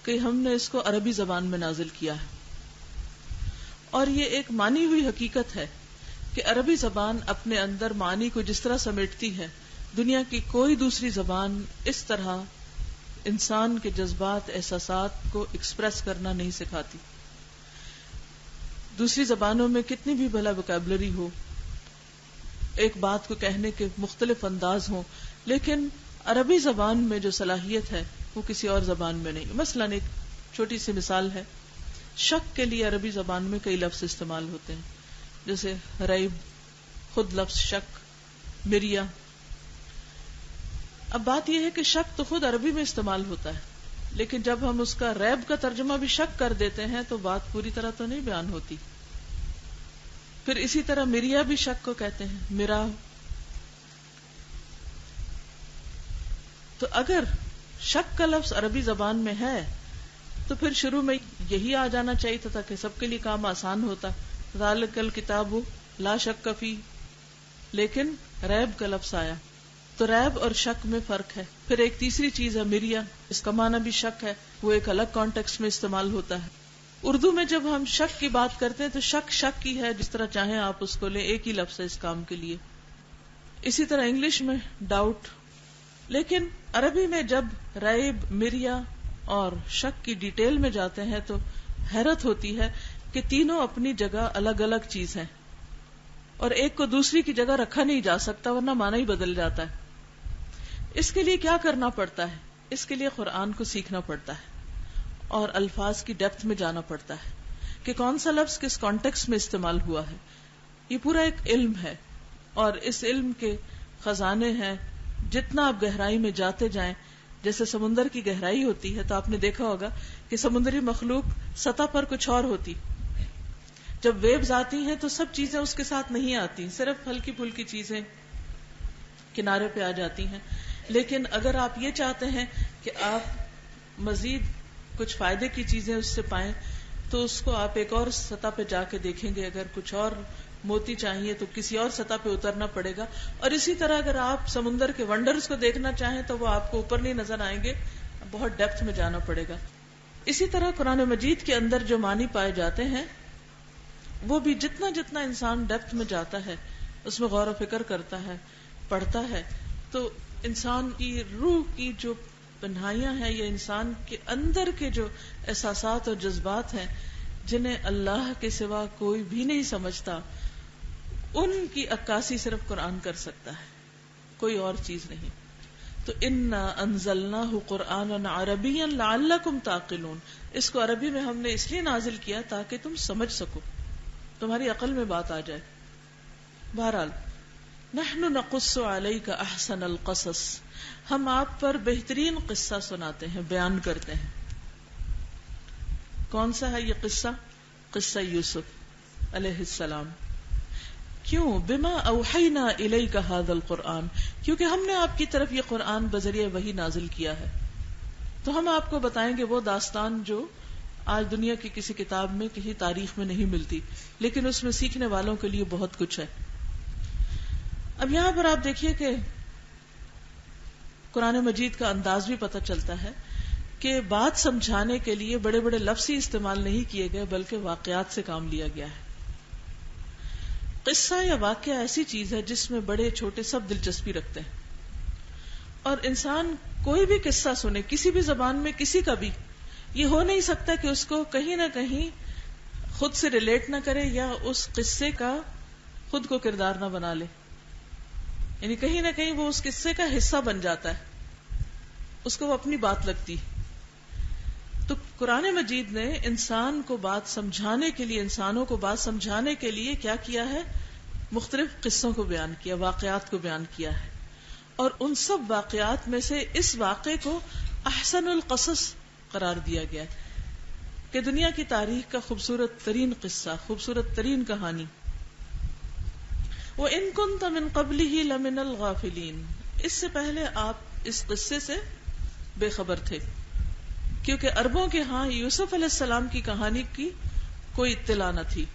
کہ ہم نے اس کو عربی زبان میں نازل کیا ہے. اور یہ ایک مانی ہوئی حقیقت ہے کہ عربی زبان اپنے اندر معنی کو جس طرح سمیٹتی ہے دنیا کی کوئی دوسری زبان اس طرح انسان کے جذبات احساسات کو ایکسپریس کرنا نہیں سکھاتی. دوسری زبانوں میں کتنی بھی بھلا وکیبلری ہو, ایک بات کو کہنے کے مختلف انداز ہوں, لیکن عربی زبان میں جو صلاحیت ہے وہ کسی اور زبان میں نہیں. مثلا ایک چھوٹی سی مثال ہے, شک کے لیے عربی زبان میں کئی لفظ استعمال ہوتے ہیں, جیسے ریب, خود لفظ شک, مریا. اب بات یہ ہے کہ شک تو خود عربی میں استعمال ہوتا ہے, لیکن جب ہم اس کا ریب کا ترجمہ بھی شک کر دیتے ہیں تو بات پوری طرح تو نہیں بیان ہوتی. پھر اسی طرح مریا بھی شک کو کہتے ہیں, مرا. تو اگر شک کا لفظ عربی زبان میں ہے تو پھر شروع میں یہی آ جانا چاہیے تھا کہ سب کے لیے کام آسان ہوتا, ذالک الکتاب لا شک فیہ, لیکن ریب کا لفظ آیا. تو ریب اور شک میں فرق ہے. پھر ایک تیسری چیز ہے مریا, اس کا معنی بھی شک ہے, وہ ایک الگ کانٹیکسٹ میں استعمال ہوتا ہے. اردو میں جب ہم شک کی بات کرتے ہیں تو شک شک ہی ہے, جس طرح چاہیں آپ اس کو لیں, ایک ہی لفظ ہے اس کام کے لیے. اسی طرح انگلش میں ڈاؤٹ. لیکن عربی میں جب ریب, مریا اور شک کی ڈیٹیل میں جاتے ہیں تو حیرت ہوتی ہے کہ تینوں اپنی جگہ الگ الگ چیز ہیں اور ایک کو دوسری کی جگہ رکھا نہیں جا سکتا, ورنہ معنی ہی بدل جاتا ہے. اس کے لیے کیا کرنا پڑتا ہے؟ اس کے لیے قرآن کو سیکھنا پڑتا ہے اور الفاظ کی ڈیپتھ میں جانا پڑتا ہے کہ کون سا لفظ کس کانٹیکسٹ میں استعمال ہوا ہے. یہ پورا ایک علم ہے اور اس علم کے خزانے ہیں. جتنا آپ گہرائی میں جاتے جائیں, جیسے سمندر کی گہرائی ہوتی ہے تو آپ نے دیکھا ہوگا کہ سمندری مخلوق سطح پر کچھ اور ہوتی, جب ویوز آتی ہیں تو سب چیزیں اس کے ساتھ نہیں آتی, صرف ہلکی پھلکی چیزیں کنارے پہ آ جاتی ہیں. لیکن اگر آپ یہ چاہتے ہیں کہ آپ مزید کچھ فائدے کی چیزیں اس سے پائیں تو اس کو آپ ایک اور سطح پہ جا کے دیکھیں گے. اگر کچھ اور موتی چاہیے تو کسی اور سطح پہ اترنا پڑے گا. اور اسی طرح اگر آپ سمندر کے ونڈرز کو دیکھنا چاہیں تو وہ آپ کو اوپر نہیں نظر آئیں گے, بہت ڈیپتھ میں جانا پڑے گا. اسی طرح قرآن مجید کے اندر جو معنی پائے جاتے ہیں وہ بھی جتنا جتنا انسان ڈیپتھ میں جاتا ہے, اس میں غور و فکر کرتا ہے, پڑھتا ہے, تو انسان کی روح کی جو تنہائیاں ہیں یا انسان کے اندر کے جو احساسات اور جذبات ہیں جنہیں اللہ کے سوا کوئی بھی نہیں سمجھتا, ان کی عکاسی صرف قرآن کر سکتا ہے, کوئی اور چیز نہیں. تو انا انزلناہ قرآنا عربیا لعلکم تعقلون, اس کو عربی میں ہم نے اس لیے نازل کیا تاکہ تم سمجھ سکو, تمہاری عقل میں بات آ جائے. بہرحال نحن نقص علیک احسن القصص, ہم آپ پر بہترین قصہ سناتے ہیں, بیان کرتے ہیں. کون سا ہے یہ قصہ؟ قصہ یوسف علیہ السلام. کیوں؟ بما اوحینا الیک ھذا القرآن, کیونکہ ہم نے آپ کی طرف یہ قرآن بذریعہ وحی نازل کیا ہے. تو ہم آپ کو بتائیں گے وہ داستان جو آج دنیا کی کسی کتاب میں, کسی تاریخ میں نہیں ملتی, لیکن اس میں سیکھنے والوں کے لیے بہت کچھ ہے. اب یہاں پر آپ دیکھیے کہ قرآن مجید کا انداز بھی پتہ چلتا ہے کہ بات سمجھانے کے لیے بڑے بڑے لفظ ہی استعمال نہیں کیے گئے, بلکہ واقعات سے کام لیا گیا ہے. قصہ یا واقعہ ایسی چیز ہے جس میں بڑے چھوٹے سب دلچسپی رکھتے ہیں, اور انسان کوئی بھی قصہ سنے کسی بھی زبان میں, کسی کا بھی, یہ ہو نہیں سکتا کہ اس کو کہیں نہ کہیں خود سے ریلیٹ نہ کرے یا اس قصے کا خود کو کردار نہ بنا لے. یعنی کہیں نہ کہیں وہ اس قصے کا حصہ بن جاتا ہے, اس کو وہ اپنی بات لگتی. تو قرآن مجید نے انسان کو بات سمجھانے کے لیے, انسانوں کو بات سمجھانے کے لیے کیا کیا ہے؟ مختلف قصوں کو بیان کیا, واقعات کو بیان کیا ہے. اور ان سب واقعات میں سے اس واقعے کو احسن القصص قرار دیا گیا ہے کہ دنیا کی تاریخ کا خوبصورت ترین قصہ, خوبصورت ترین کہانی. وَإِن كُنتَ مِن قَبْلِهِ لَمِنَ الْغَافِلِينَ, اس سے پہلے آپ اس قصے سے بے خبر تھے, کیونکہ عربوں کے ہاں یوسف علیہ السلام کی کہانی کی کوئی اطلاع نہ تھی.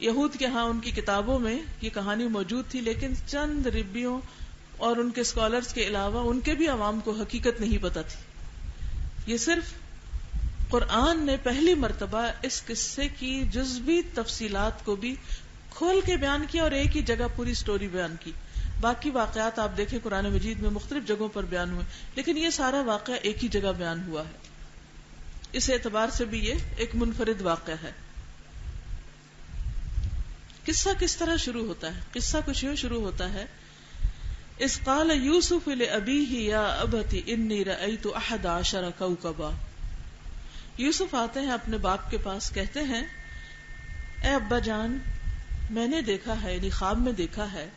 یہود کے ہاں ان کی کتابوں میں یہ کہانی موجود تھی, لیکن چند ربیوں اور ان کے اسکالرز کے علاوہ ان کے بھی عوام کو حقیقت نہیں پتا تھی. یہ صرف قرآن نے پہلی مرتبہ اس قصے کی جزوی تفصیلات کو بھی کھول کے بیان کیا اور ایک ہی جگہ پوری سٹوری بیان کی. باقی واقعات آپ دیکھیں قرآن مجید میں مختلف جگہوں پر بیان ہوئے، لیکن یہ سارا واقعہ ایک ہی جگہ بیان ہوا ہے. اس اعتبار سے بھی یہ ایک منفرد واقعہ ہے. قصہ کس طرح شروع ہوتا ہے؟ قصہ کچھ یوں شروع ہوتا ہے، اذ قال یوسف لأبیہ یا ابت انی رأیت 11 کوکبا. یوسف آتے ہیں اپنے باپ کے پاس، کہتے ہیں اے ابا جان، میں نے دیکھا ہے، یعنی خواب میں دیکھا ہے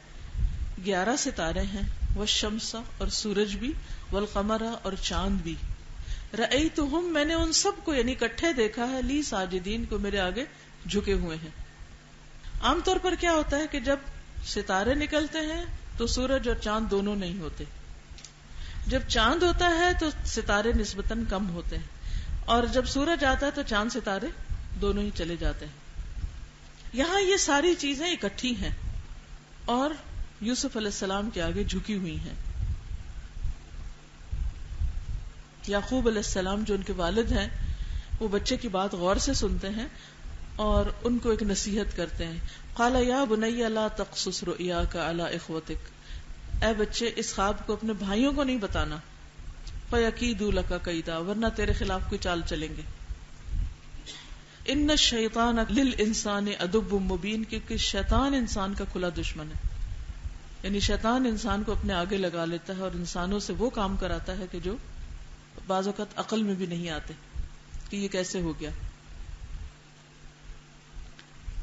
11 ستارے ہیں، والشمس اور سورج بھی، والقمر اور چاند بھی. رأیتہم، میں نے ان سب کو یعنی اکٹھے دیکھا ہے، لی ساجدین کو میرے آگے جھکے ہوئے ہیں. عام طور پر کیا ہوتا ہے کہ جب ستارے نکلتے ہیں تو سورج اور چاند دونوں نہیں ہوتے. جب چاند ہوتا ہے تو ستارے نسبتاً کم ہوتے ہیں، اور جب سورج آتا ہے تو چاند ستارے دونوں ہی چلے جاتے ہیں. یہاں یہ ساری چیزیں اکٹھی ہیں اور یوسف علیہ السلام کے آگے جھکی ہوئی ہیں. یعقوب علیہ السلام جو ان کے والد ہیں وہ بچے کی بات غور سے سنتے ہیں اور ان کو ایک نصیحت کرتے ہیں. قال یا بنی لا تقصص رؤیاک علی اخوتک، اے بچے اس خواب کو اپنے بھائیوں کو نہیں بتانا. فیکیدوا لک کیدا، ورنہ تیرے خلاف کوئی چال چلیں گے. ان الشیطان للانسان عدو مبین، کیونکہ شیطان انسان کا کھلا دشمن ہے. یعنی شیطان انسان کو اپنے آگے لگا لیتا ہے اور انسانوں سے وہ کام کراتا ہے کہ جو بعض اوقات عقل میں بھی نہیں آتے کہ یہ کیسے ہو گیا.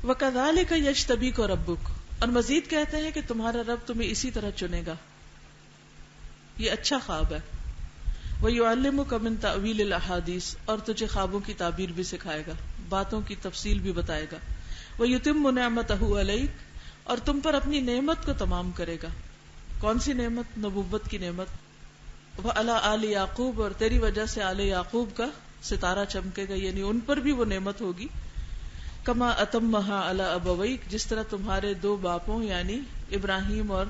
وَكَذَلِكَ يَجْتَبِيكَ رَبُّكَ، اور مزید کہتے ہیں کہ تمہارا رب تمہیں اسی طرح چنے گا. یہ اچھا خواب ہے. وَيُعَلِّمُكَ مِن تَأْوِيلِ الْأَحَادِيثِ، اور تجھے خوابوں کی تعبیر بھی سکھائے گا، باتوں کی تفصیل بھی بتائے گا. وَيُتِمُّ نِعْمَتَهُ عَلَيْكَ، اور تم پر اپنی نعمت کو تمام کرے گا. کون سی نعمت؟ نبوت کی نعمت. وَعَلَىٰ آلِ یعقوب، اور تیری وجہ سے آل یعقوب کا ستارہ چمکے گا، یعنی ان پر بھی وہ نعمت ہوگی. کما اتمہا علی ابویک، جس طرح تمہارے دو باپوں یعنی ابراہیم اور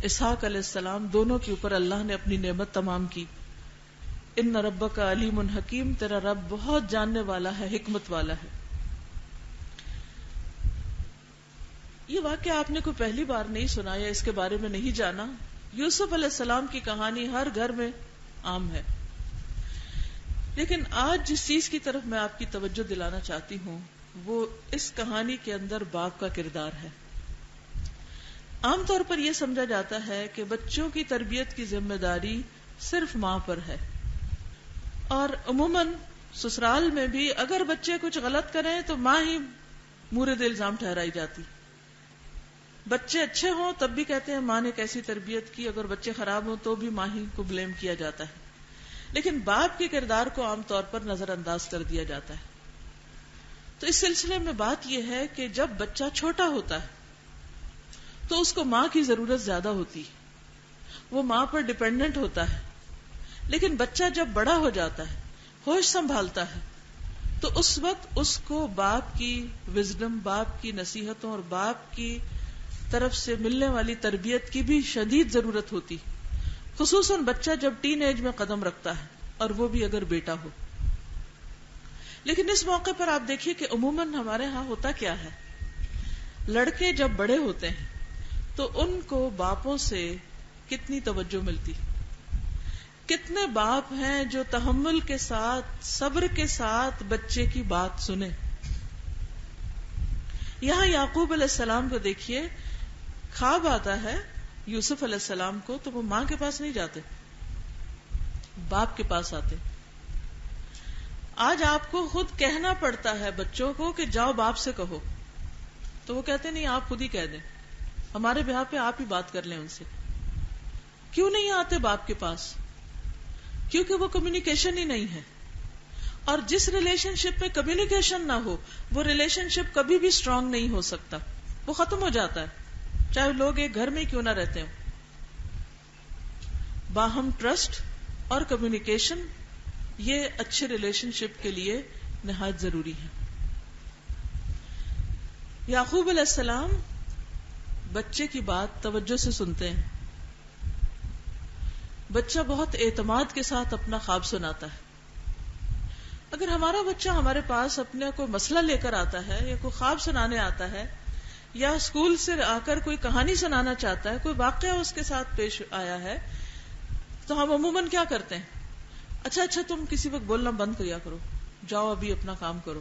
اسحاق علیہ السلام دونوں کے اوپر اللہ نے اپنی نعمت تمام کی. ان ربک علیم حکیم، تیرا رب بہت جاننے والا ہے، حکمت والا ہے. یہ واقعہ آپ نے کوئی پہلی بار نہیں سنا یا اس کے بارے میں نہیں جانا. یوسف علیہ السلام کی کہانی ہر گھر میں عام ہے، لیکن آج جس چیز کی طرف میں آپ کی توجہ دلانا چاہتی ہوں وہ اس کہانی کے اندر باپ کا کردار ہے. عام طور پر یہ سمجھا جاتا ہے کہ بچوں کی تربیت کی ذمہ داری صرف ماں پر ہے، اور عموماً سسرال میں بھی اگر بچے کچھ غلط کریں تو ماں ہی مورد الزام ٹھہرائی جاتی. بچے اچھے ہوں تب بھی کہتے ہیں ماں نے کیسی تربیت کی، اگر بچے خراب ہوں تو بھی ماں ہی کو بلیم کیا جاتا ہے. لیکن باپ کے کردار کو عام طور پر نظر انداز کر دیا جاتا ہے. تو اس سلسلے میں بات یہ ہے کہ جب بچہ چھوٹا ہوتا ہے تو اس کو ماں کی ضرورت زیادہ ہوتی ہے، وہ ماں پر ڈیپینڈنٹ ہوتا ہے. لیکن بچہ جب بڑا ہو جاتا ہے، ہوش سنبھالتا ہے، تو اس وقت اس کو باپ کی وزڈم، باپ کی نصیحتوں اور باپ کی طرف سے ملنے والی تربیت کی بھی شدید ضرورت ہوتی، خصوصاً بچہ جب ٹین ایج میں قدم رکھتا ہے، اور وہ بھی اگر بیٹا ہو. لیکن اس موقع پر آپ دیکھیے کہ عموماً ہمارے ہاں ہوتا کیا ہے، لڑکے جب بڑے ہوتے ہیں تو ان کو باپوں سے کتنی توجہ ملتی. کتنے باپ ہیں جو تحمل کے ساتھ، صبر کے ساتھ بچے کی بات سنیں. یہاں یعقوب علیہ السلام کو دیکھیے، خواب آتا ہے یوسف علیہ السلام کو تو وہ ماں کے پاس نہیں جاتے، باپ کے پاس آتے. آج آپ کو خود کہنا پڑتا ہے بچوں کو کہ جاؤ باپ سے کہو، تو وہ کہتے نہیں آپ خود ہی کہہ دیں، ہمارے بہا پہ آپ ہی بات کر لیں ان سے. کیوں نہیں آتے باپ کے پاس؟ کیونکہ وہ کمیونیکیشن ہی نہیں ہے. اور جس ریلیشن شپ میں کمیونیکیشن نہ ہو وہ ریلیشن شپ کبھی بھی اسٹرانگ نہیں ہو سکتا، وہ ختم ہو جاتا ہے، چاہے لوگ ایک گھر میں کیوں نہ رہتے ہوں. باہم ٹرسٹ اور کمیونیکیشن یہ اچھے ریلیشن شپ کے لیے نہایت ضروری ہے. یعقوب علیہ السلام بچے کی بات توجہ سے سنتے ہیں. بچہ بہت اعتماد کے ساتھ اپنا خواب سناتا ہے. اگر ہمارا بچہ ہمارے پاس اپنا کوئی مسئلہ لے کر آتا ہے یا کوئی خواب سنانے آتا ہے یا اسکول سے آ کر کوئی کہانی سنانا چاہتا ہے، کوئی واقعہ اس کے ساتھ پیش آیا ہے، تو ہم عموماً کیا کرتے ہیں؟ اچھا تم کسی وقت بولنا بند کیا کرو، جاؤ ابھی اپنا کام کرو.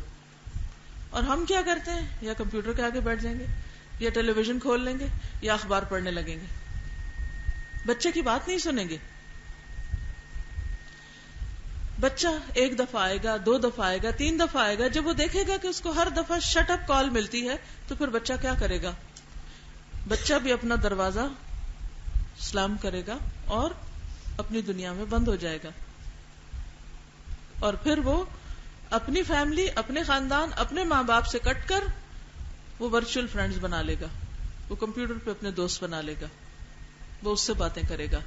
اور ہم کیا کرتے ہیں؟ یا کمپیوٹر کے آگے بیٹھ جائیں گے، یا ٹیلی ویژن کھول لیں گے، یا اخبار پڑھنے لگیں گے. بچے کی بات نہیں سنیں گے. بچہ ایک دفعہ آئے گا، 2 دفعہ آئے گا، 3 دفعہ آئے گا. جب وہ دیکھے گا کہ اس کو ہر دفعہ شٹ اپ کال ملتی ہے تو پھر بچہ کیا کرے گا؟ بچہ بھی اپنا دروازہ سلام کرے گا اور اپنی دنیا میں بند ہو جائے گا. اور پھر وہ اپنی فیملی، اپنے خاندان، اپنے ماں باپ سے کٹ کر وہ ورچوئل فرینڈز بنا لے گا، وہ کمپیوٹر پہ اپنے دوست بنا لے گا، وہ اس سے باتیں کرے گا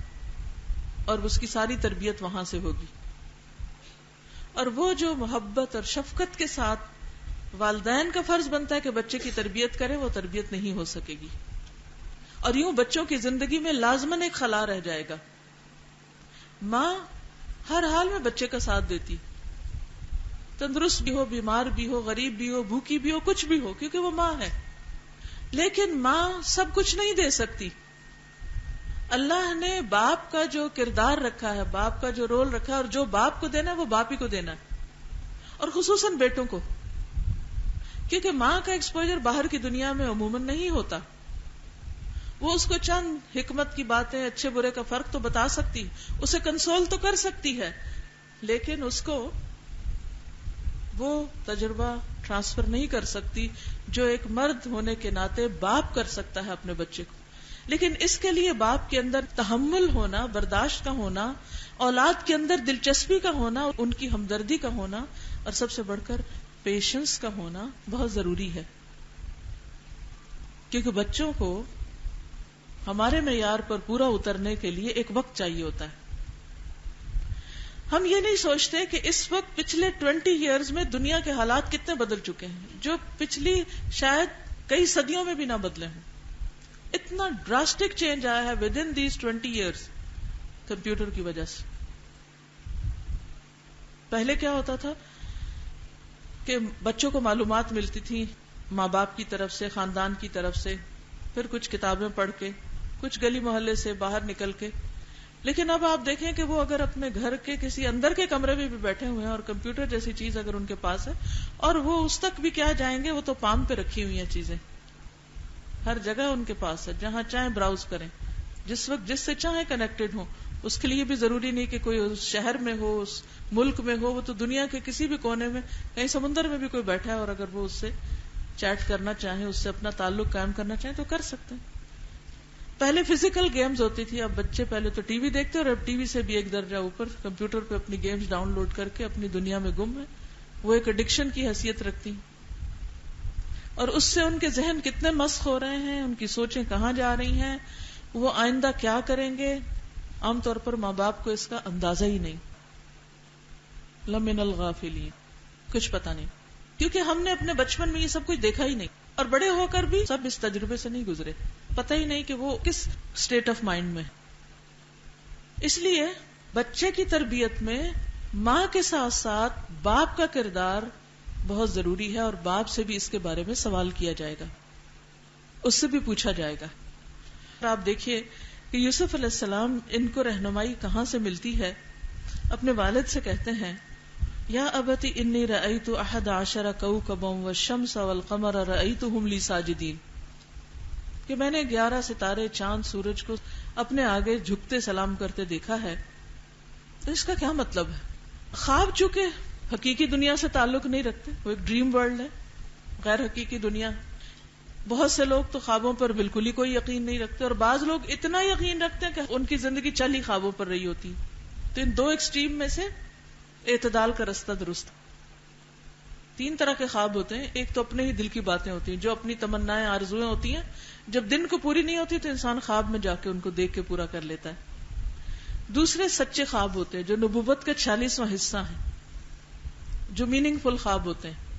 اور اس کی ساری تربیت وہاں سے ہوگی. اور وہ جو محبت اور شفقت کے ساتھ والدین کا فرض بنتا ہے کہ بچے کی تربیت کرے، وہ تربیت نہیں ہو سکے گی. اور یوں بچوں کی زندگی میں لازماً ایک خلا رہ جائے گا. ماں ہر حال میں بچے کا ساتھ دیتی، تندرست بھی ہو، بیمار بھی ہو، غریب بھی ہو، بھوکی بھی ہو، کچھ بھی ہو، کیونکہ وہ ماں ہے. لیکن ماں سب کچھ نہیں دے سکتی. اللہ نے باپ کا جو کردار رکھا ہے، باپ کا جو رول رکھا ہے، اور جو باپ کو دینا ہے وہ باپ ہی کو دینا ہے، اور خصوصاً بیٹوں کو، کیونکہ ماں کا ایکسپوجر باہر کی دنیا میں عموماً نہیں ہوتا. وہ اس کو چند حکمت کی باتیں، اچھے برے کا فرق تو بتا سکتی، اسے کنسول تو کر سکتی ہے، لیکن اس کو وہ تجربہ ٹرانسفر نہیں کر سکتی جو ایک مرد ہونے کے ناطے باپ کر سکتا ہے اپنے بچے کو. لیکن اس کے لیے باپ کے اندر تحمل ہونا، برداشت کا ہونا، اولاد کے اندر دلچسپی کا ہونا، ان کی ہمدردی کا ہونا، اور سب سے بڑھ کر پیشنس کا ہونا بہت ضروری ہے. کیونکہ بچوں کو ہمارے معیار پر پورا اترنے کے لیے ایک وقت چاہیے ہوتا ہے. ہم یہ نہیں سوچتے کہ اس وقت پچھلے 20 ایئرز میں دنیا کے حالات کتنے بدل چکے ہیں، جو پچھلی شاید کئی صدیوں میں بھی نہ بدلے ہوں. اتنا ڈراسٹک چینج آیا ہے with in these 20 years computer کی وجہ سے. پہلے کیا ہوتا تھا کہ بچوں کو معلومات ملتی تھی ماں باپ کی طرف سے، خاندان کی طرف سے، پھر کچھ کتابیں پڑھ کے، کچھ گلی محلے سے باہر نکل کے. لیکن اب آپ دیکھیں کہ وہ اگر اپنے گھر کے کسی اندر کے کمرے میں بھی بیٹھے ہوئے ہیں اور کمپیوٹر جیسی چیز اگر ان کے پاس ہے، اور وہ اس تک بھی کیا جائیں گے، وہ تو پام پہ رکھی ہوئی ہیں چیزیں، ہر جگہ ان کے پاس ہے، جہاں چاہیں براؤز کریں، جس وقت جس سے چاہیں کنیکٹڈ ہوں. اس کے لیے بھی ضروری نہیں کہ کوئی اس شہر میں ہو، اس ملک میں ہو، وہ تو دنیا کے کسی بھی کونے میں، کہیں سمندر میں بھی کوئی بیٹھا ہے اور اگر وہ اس سے چیٹ کرنا چاہیں، اس سے اپنا تعلق قائم کرنا چاہیں تو کر سکتے ہیں. پہلے فزیکل گیمز ہوتی تھی، اب بچے پہلے تو ٹی وی دیکھتے اور اب ٹی وی سے بھی ایک درجہ اوپر کمپیوٹر پہ اپنی گیمز ڈاؤن لوڈ کر کے اپنی دنیا میں گم ہے. وہ ایک ایڈکشن کی حیثیت رکھتی ہیں اور اس سے ان کے ذہن کتنے مسخ ہو رہے ہیں، ان کی سوچیں کہاں جا رہی ہیں، وہ آئندہ کیا کریں گے، عام طور پر ماں باپ کو اس کا اندازہ ہی نہیں. لمن الغافلین، کچھ پتا نہیں، کیونکہ ہم نے اپنے بچپن میں یہ سب کچھ دیکھا ہی نہیں، اور بڑے ہو کر بھی سب اس تجربے سے نہیں گزرے، پتہ ہی نہیں کہ وہ کس اسٹیٹ آف مائنڈ میں. اس لیے بچے کی تربیت میں ماں کے ساتھ ساتھ باپ کا کردار بہت ضروری ہے، اور باپ سے بھی اس کے بارے میں سوال کیا جائے گا، اس سے بھی پوچھا جائے گا. آپ دیکھیے کہ یوسف علیہ السلام، ان کو رہنمائی کہاں سے ملتی ہے؟ اپنے والد سے کہتے ہیں، یا ابتی انی رأیت 11 کوکبا والشمس والقمر رأیتهم لی ساجدین، کہ میں نے 11 ستارے، چاند، سورج کو اپنے آگے جھکتے سلام کرتے دیکھا ہے. تو اس کا کیا مطلب ہے؟ خواب چونکہ حقیقی دنیا سے تعلق نہیں رکھتے، وہ ایک ڈریم ورلڈ ہے، غیر حقیقی دنیا. بہت سے لوگ تو خوابوں پر بالکل ہی کوئی یقین نہیں رکھتے، اور بعض لوگ اتنا یقین رکھتے ہیں کہ ان کی زندگی چل ہی خوابوں پر رہی ہوتی. تو ان دو ایکسٹریم میں سے اعتدال کا رستہ درست. 3 طرح کے خواب ہوتے ہیں. ایک تو اپنے ہی دل کی باتیں ہوتی ہیں، جو اپنی تمنائیں، آرزویں ہوتی ہیں، جب دن کو پوری نہیں ہوتی تو انسان خواب میں جا کے ان کو دیکھ کے پورا کر لیتا ہے. دوسرے سچے خواب ہوتے ہیں جو نبوت کا 46واں حصہ ہیں، جو میننگ فل خواب ہوتے ہیں.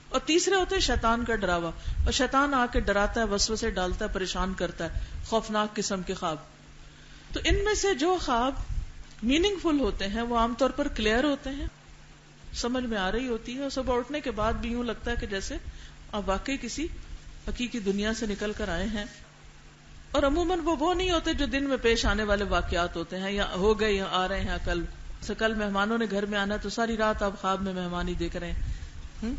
اور تیسرے ہوتے ہیں شیطان کا ڈراوا، اور شیطان آ کے ڈراتا ہے، وسوسے ڈالتا ہے، پریشان کرتا ہے، خوفناک قسم کے خواب. تو ان میں سے جو خواب میننگ فل ہوتے ہیں وہ عام طور پر کلیئر ہوتے ہیں، سمجھ میں آ رہی ہوتی ہے، اور صبح اٹھنے کے بعد بھی یوں لگتا ہے کہ جیسے آپ واقعی کسی حقیقی دنیا سے نکل کر آئے ہیں. اور عموماً وہ نہیں ہوتے جو دن میں پیش آنے والے واقعات ہوتے ہیں یا ہو گئے یا آ رہے ہیں. کل مہمانوں نے گھر میں آنا تو ساری رات آپ خواب میں مہمان ہی دیکھ رہے ہیں.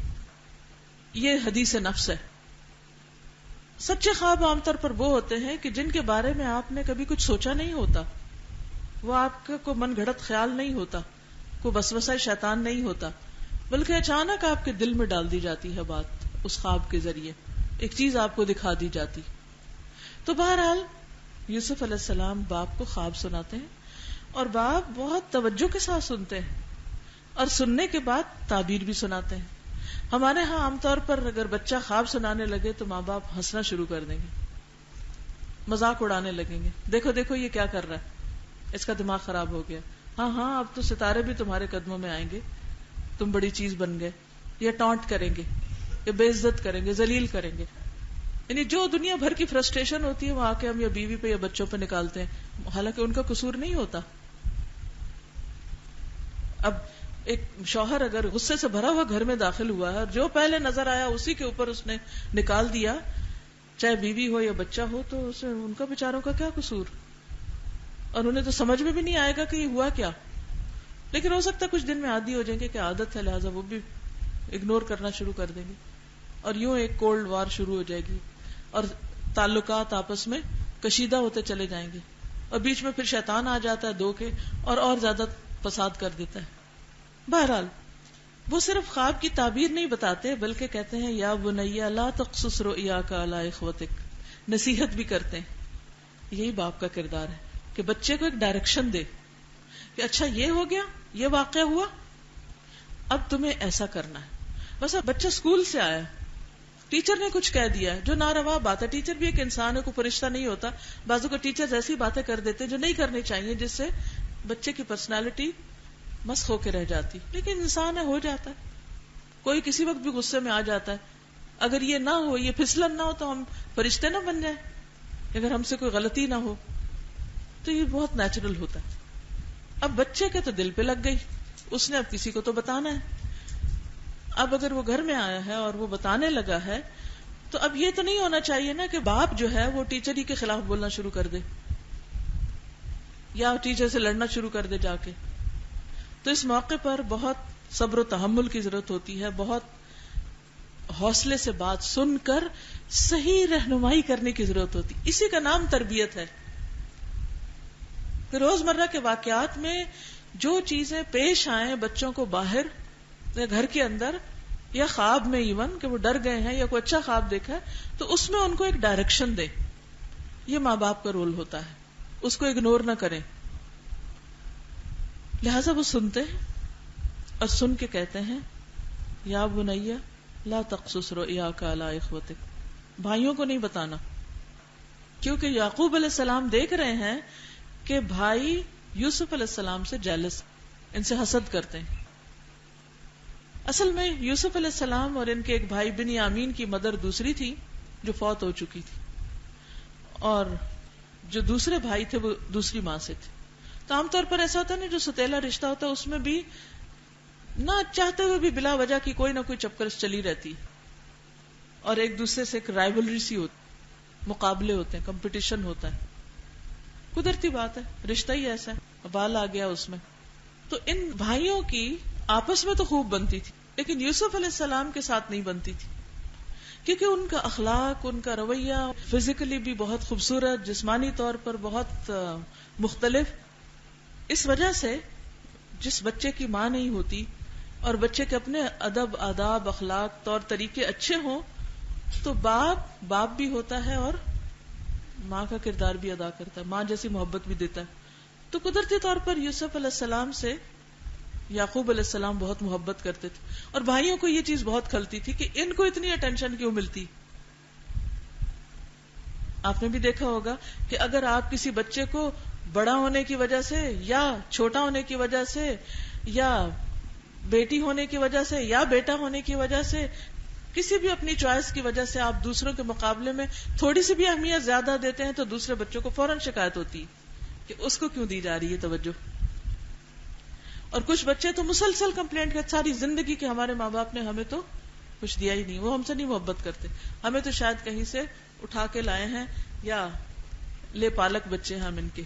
یہ حدیث نفس ہے. سچے خواب عام طور پر وہ ہوتے ہیں کہ جن کے بارے میں آپ نے کبھی کچھ سوچا نہیں ہوتا، وہ آپ کا کوئی من گھڑت خیال نہیں ہوتا، کوئی وسوسہ شیطان نہیں ہوتا، بلکہ اچانک آپ کے دل میں ڈال دی جاتی ہے بات. اس خواب کے ذریعے ایک چیز آپ کو دکھا دی جاتی. تو بہرحال یوسف علیہ السلام باپ کو خواب سناتے ہیں، اور باپ بہت توجہ کے ساتھ سنتے ہیں، اور سننے کے بعد تعبیر بھی سناتے ہیں. ہمارے ہاں عام طور پر اگر بچہ خواب سنانے لگے تو ماں باپ ہنسنا شروع کر دیں گے، مذاق اڑانے لگیں گے. دیکھو دیکھو یہ کیا کر رہا ہے، اس کا دماغ خراب ہو گیا. ہاں اب تو ستارے بھی تمہارے قدموں میں آئیں گے، تم بڑی چیز بن گئے. یا ٹانٹ کریں گے، یا بے عزت کریں گے، ذلیل کریں گے. یعنی جو دنیا بھر کی فرسٹریشن ہوتی ہے وہ آ کے ہم یا بیوی پہ یا بچوں پہ نکالتے ہیں، حالانکہ ان کا قصور نہیں ہوتا. اب ایک شوہر اگر غصے سے بھرا ہوا گھر میں داخل ہوا ہے اور جو پہلے نظر آیا اسی کے اوپر اس نے نکال دیا، چاہے بیوی ہو یا بچہ ہو، تو اسے ان کا بیچاروں کا کیا قصور؟ اور انہیں تو سمجھ میں بھی نہیں آئے گا کہ یہ ہوا کیا. لیکن ہو سکتا ہے کچھ دن میں عادی ہو جائیں گے کہ عادت ہے، لہٰذا وہ بھی اگنور کرنا شروع کر دیں گے، اور یوں ایک کولڈ وار شروع ہو جائے گی، اور تعلقات آپس میں کشیدہ ہوتے چلے جائیں گے، اور بیچ میں پھر شیطان آ جاتا ہے دو کے اور زیادہ فساد کر دیتا ہے. بہرحال وہ صرف خواب کی تعبیر نہیں بتاتے بلکہ کہتے ہیں یا بنی لا تقصص رؤیاک علی اخوتک، نصیحت بھی کرتے ہیں. یہی باپ کا کردار ہے کہ بچے کو ایک ڈائریکشن دے کہ اچھا یہ ہو گیا، یہ واقعہ ہوا، اب تمہیں ایسا کرنا ہے. بس اب بچہ اسکول سے آیا، ٹیچر نے کچھ کہہ دیا جو ناروا بات ہے. ٹیچر بھی ایک انسان ہے، کوئی فرشتہ نہیں ہوتا. بعضوں کو ٹیچر ایسی باتیں کر دیتے جو نہیں کرنی چاہیے، جس سے بچے کی پرسنالٹی مسخ ہو کے رہ جاتی. لیکن انسان ہے، ہو جاتا ہے. کوئی کسی وقت بھی غصے میں آ جاتا ہے. اگر یہ نہ ہو، یہ پھسلن نہ ہو تو ہم فرشتے نہ بن جائیں. اگر ہم سے کوئی غلطی نہ ہو تو یہ بہت نیچرل ہوتا ہے. اب بچے کے تو دل پہ لگ گئی، اس نے اب کسی کو تو بتانا ہے. اب اگر وہ گھر میں آیا ہے اور وہ بتانے لگا ہے تو اب یہ تو نہیں ہونا چاہیے نا کہ باپ جو ہے وہ ٹیچر ہی کے خلاف بولنا شروع کر دے یا ٹیچر سے لڑنا شروع کر دے جا کے. تو اس موقع پر بہت صبر و تحمل کی ضرورت ہوتی ہے، بہت حوصلے سے بات سن کر صحیح رہنمائی کرنے کی ضرورت ہوتی. اسی کا نام تربیت ہے. روزمرہ کے واقعات میں جو چیزیں پیش آئیں بچوں کو باہر یا گھر کے اندر یا خواب میں، ایون کہ وہ ڈر گئے ہیں یا کوئی اچھا خواب دیکھا ہے، تو اس میں ان کو ایک ڈائریکشن دے. یہ ماں باپ کا رول ہوتا ہے، اس کو اگنور نہ کریں. لہذا وہ سنتے ہیں اور سن کے کہتے ہیں یا بنی لا تقصص رؤیاک علی اخوتک، بھائیوں کو نہیں بتانا. کیونکہ یعقوب علیہ السلام دیکھ رہے ہیں کہ بھائی یوسف علیہ السلام سے جیلس، ان سے حسد کرتے ہیں. اصل میں یوسف علیہ السلام اور ان کے ایک بھائی بنیامین کی مدر دوسری تھی جو فوت ہو چکی تھی، اور جو دوسرے بھائی تھے وہ دوسری ماں سے تھے. تو عام طور پر ایسا ہوتا ہے نا، جو ستیلا رشتہ ہوتا ہے اس میں بھی نہ چاہتے ہوئے بھی بلا وجہ کی کوئی نہ کوئی چپکرس چلی رہتی، اور ایک دوسرے سے ایک رائیولری سی ہوتی، مقابلے ہوتے ہیں، کمپٹیشن ہوتا ہے. قدرتی بات ہے، رشتہ ہی ایسا ہے، بال آ گیا اس میں. تو ان بھائیوں کی آپس میں تو خوب بنتی تھی، لیکن یوسف علیہ السلام کے ساتھ نہیں بنتی تھی، کیونکہ ان کا اخلاق، ان کا رویہ فزیکلی بھی بہت خوبصورت، جسمانی طور پر بہت مختلف. اس وجہ سے جس بچے کی ماں نہیں ہوتی اور بچے کے اپنے ادب، آداب، اخلاق، طور طریقے اچھے ہوں تو باپ بھی ہوتا ہے اور ماں کا کردار بھی ادا کرتا ہے، ماں جیسی محبت بھی دیتا ہے. تو قدرتی طور پر یوسف علیہ السلام سے یعقوب علیہ السلام بہت محبت کرتے تھے، اور بھائیوں کو یہ چیز بہت کھلتی تھی کہ ان کو اتنی اٹینشن کیوں ملتی. آپ نے بھی دیکھا ہوگا کہ اگر آپ کسی بچے کو بڑا ہونے کی وجہ سے یا چھوٹا ہونے کی وجہ سے یا بیٹی ہونے کی وجہ سے یا بیٹا ہونے کی وجہ سے، کسی بھی اپنی چوائس کی وجہ سے آپ دوسروں کے مقابلے میں تھوڑی سی بھی اہمیت زیادہ دیتے ہیں تو دوسرے بچوں کو فوراً شکایت ہوتی کہ اس کو کیوں دی جا رہی ہے توجہ. اور کچھ بچے تو مسلسل کمپلینٹ کرتے ساری زندگی کہ ہمارے ماں باپ نے ہمیں تو کچھ دیا ہی نہیں، وہ ہم سے نہیں محبت کرتے، ہمیں تو شاید کہیں سے اٹھا کے لائے ہیں، یا لے پالک بچے ہم ان کے،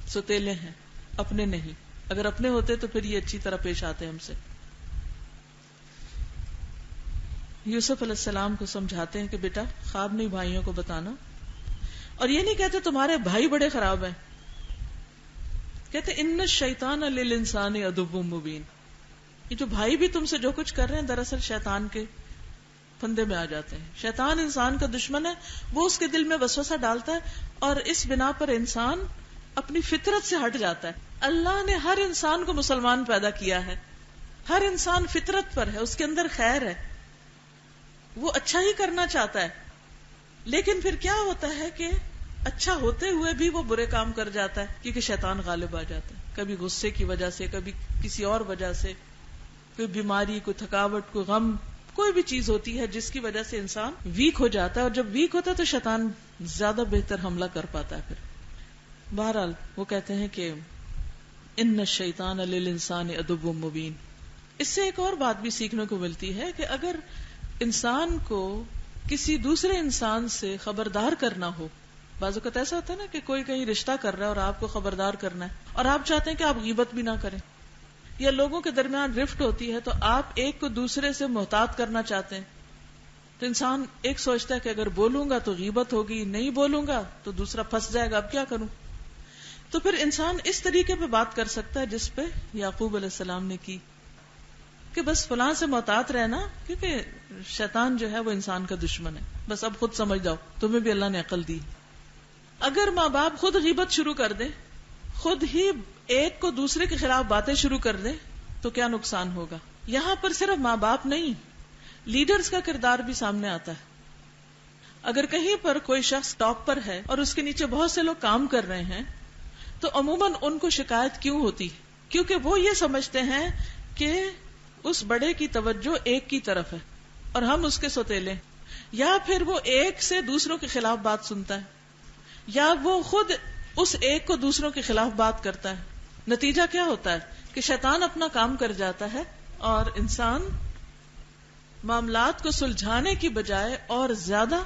سوتیلے ہیں، اپنے نہیں. اگر اپنے ہوتے تو پھر یہ اچھی طرح پیش آتے ہم سے. یوسف علیہ السلام کو سمجھاتے ہیں کہ بیٹا خواب نہیں بھائیوں کو بتانا، اور یہ نہیں کہتے تمہارے بھائی بڑے خراب ہیں، کہتے ان الشیطان للانسان عدو مبین. یہ جو بھائی بھی تم سے جو کچھ کر رہے ہیں دراصل شیطان کے پھندے میں آ جاتے ہیں. شیطان انسان کا دشمن ہے، وہ اس کے دل میں وسوسہ ڈالتا ہے، اور اس بنا پر انسان اپنی فطرت سے ہٹ جاتا ہے. اللہ نے ہر انسان کو مسلمان پیدا کیا ہے، ہر انسان فطرت پر ہے، اس کے اندر خیر ہے، وہ اچھا ہی کرنا چاہتا ہے. لیکن پھر کیا ہوتا ہے کہ اچھا ہوتے ہوئے بھی وہ برے کام کر جاتا ہے، کیونکہ شیطان غالب آ جاتا ہے، کبھی غصے کی وجہ سے، کبھی کسی اور وجہ سے، کوئی بیماری، کوئی تھکاوٹ، کوئی غم، کوئی بھی چیز ہوتی ہے جس کی وجہ سے انسان ویک ہو جاتا ہے، اور جب ویک ہوتا ہے تو شیطان زیادہ بہتر حملہ کر پاتا ہے. پھر بہرحال وہ کہتے ہیں کہ ان الشیطان للانسان عدو مبین. اس سے ایک اور بات بھی سیکھنے کو ملتی ہے کہ اگر انسان کو کسی دوسرے انسان سے خبردار کرنا ہو، بعض اوقات ایسا ہوتا ہے نا کہ کوئی کہیں رشتہ کر رہا ہے اور آپ کو خبردار کرنا ہے، اور آپ چاہتے ہیں کہ آپ غیبت بھی نہ کریں، یا لوگوں کے درمیان رفٹ ہوتی ہے تو آپ ایک کو دوسرے سے محتاط کرنا چاہتے ہیں، تو انسان ایک سوچتا ہے کہ اگر بولوں گا تو غیبت ہوگی، نہیں بولوں گا تو دوسرا پھنس جائے گا، اب کیا کروں. تو پھر انسان اس طریقے پہ بات کر سکتا ہے جس پہ یعقوب علیہ السلام نے کی، کہ بس فلاں سے محتاط رہنا، کیونکہ شیطان جو ہے وہ انسان کا دشمن ہے، بس اب خود سمجھ جاؤ، تمہیں بھی اللہ نے عقل دی. اگر ماں باپ خود غیبت شروع کر دیں، خود ہی ایک کو دوسرے کے خلاف باتیں شروع کر دیں، تو کیا نقصان ہوگا. یہاں پر صرف ماں باپ نہیں، لیڈرز کا کردار بھی سامنے آتا ہے. اگر کہیں پر کوئی شخص ٹاپ پر ہے اور اس کے نیچے بہت سے لوگ کام کر رہے ہیں، تو عموماً ان کو شکایت کیوں ہوتی؟ کیونکہ وہ یہ سمجھتے ہیں کہ اس بڑے کی توجہ ایک کی طرف ہے اور ہم اس کے سوتیلے، یا پھر وہ ایک سے دوسروں کے خلاف بات سنتا ہے، یا وہ خود اس ایک کو دوسروں کے خلاف بات کرتا ہے. نتیجہ کیا ہوتا ہے کہ شیطان اپنا کام کر جاتا ہے اور انسان معاملات کو سلجھانے کی بجائے اور زیادہ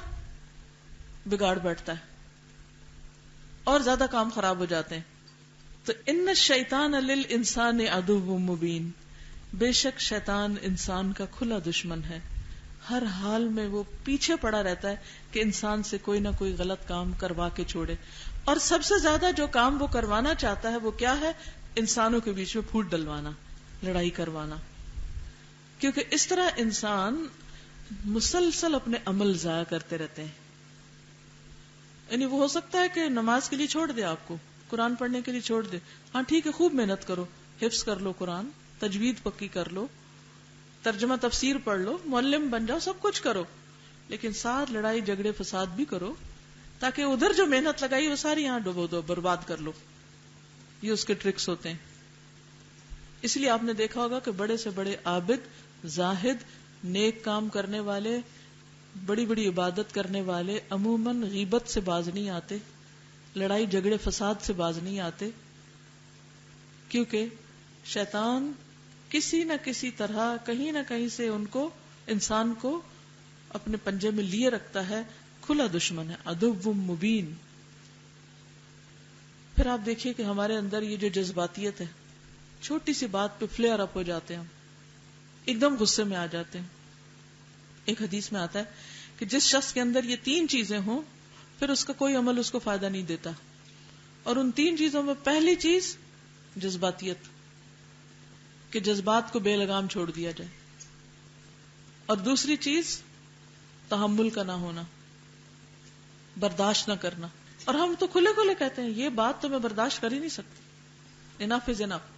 بگاڑ بیٹھتا ہے اور زیادہ کام خراب ہو جاتے ہیں. تو ان الشیطان للانسان عدو مبین، بے شک شیطان انسان کا کھلا دشمن ہے، ہر حال میں وہ پیچھے پڑا رہتا ہے کہ انسان سے کوئی نہ کوئی غلط کام کروا کے چھوڑے. اور سب سے زیادہ جو کام وہ کروانا چاہتا ہے وہ کیا ہے؟ انسانوں کے بیچ میں پھوٹ ڈلوانا، لڑائی کروانا. کیونکہ اس طرح انسان مسلسل اپنے عمل ضائع کرتے رہتے ہیں. یعنی وہ ہو سکتا ہے کہ نماز کے لیے چھوڑ دے، آپ کو قرآن پڑھنے کے لیے چھوڑ دے، ہاں ٹھیک ہے، خوب محنت کرو، حفظ کر لو قرآن، تجوید پکی کر لو، ترجمہ تفسیر پڑھ لو، معلم بن جاؤ، سب کچھ کرو، لیکن ساتھ لڑائی جھگڑے فساد بھی کرو، تاکہ ادھر جو محنت لگائی وہ ساری یہاں ڈبو دو، برباد کر لو. یہ اس کے ٹرکس ہوتے ہیں. اس لیے آپ نے دیکھا ہوگا کہ بڑے سے بڑے عابد، زاہد، نیک کام کرنے والے، بڑی بڑی عبادت کرنے والے عموماً غیبت سے باز نہیں آتے، لڑائی جھگڑے فساد سے باز نہیں آتے، کیونکہ شیطان کسی نہ کسی طرح کہیں نہ کہیں سے ان کو، انسان کو اپنے پنجے میں لیے رکھتا ہے. کھلا دشمن ہے، عدو مبین. پھر آپ دیکھیے کہ ہمارے اندر یہ جو جذباتیت ہے، چھوٹی سی بات پہ فلیئر اپ ہو جاتے ہیں، ہم ایک دم غصے میں آ جاتے ہیں. ایک حدیث میں آتا ہے کہ جس شخص کے اندر یہ 3 چیزیں ہوں پھر اس کا کوئی عمل اس کو فائدہ نہیں دیتا. اور ان 3 چیزوں میں پہلی چیز جذباتیت، کہ جذبات کو بے لگام چھوڑ دیا جائے، اور دوسری چیز تحمل کا نہ ہونا، برداشت نہ کرنا. اور ہم تو کھلے کھلے کہتے ہیں یہ بات تو میں برداشت کر ہی نہیں سکتی، انف از انف.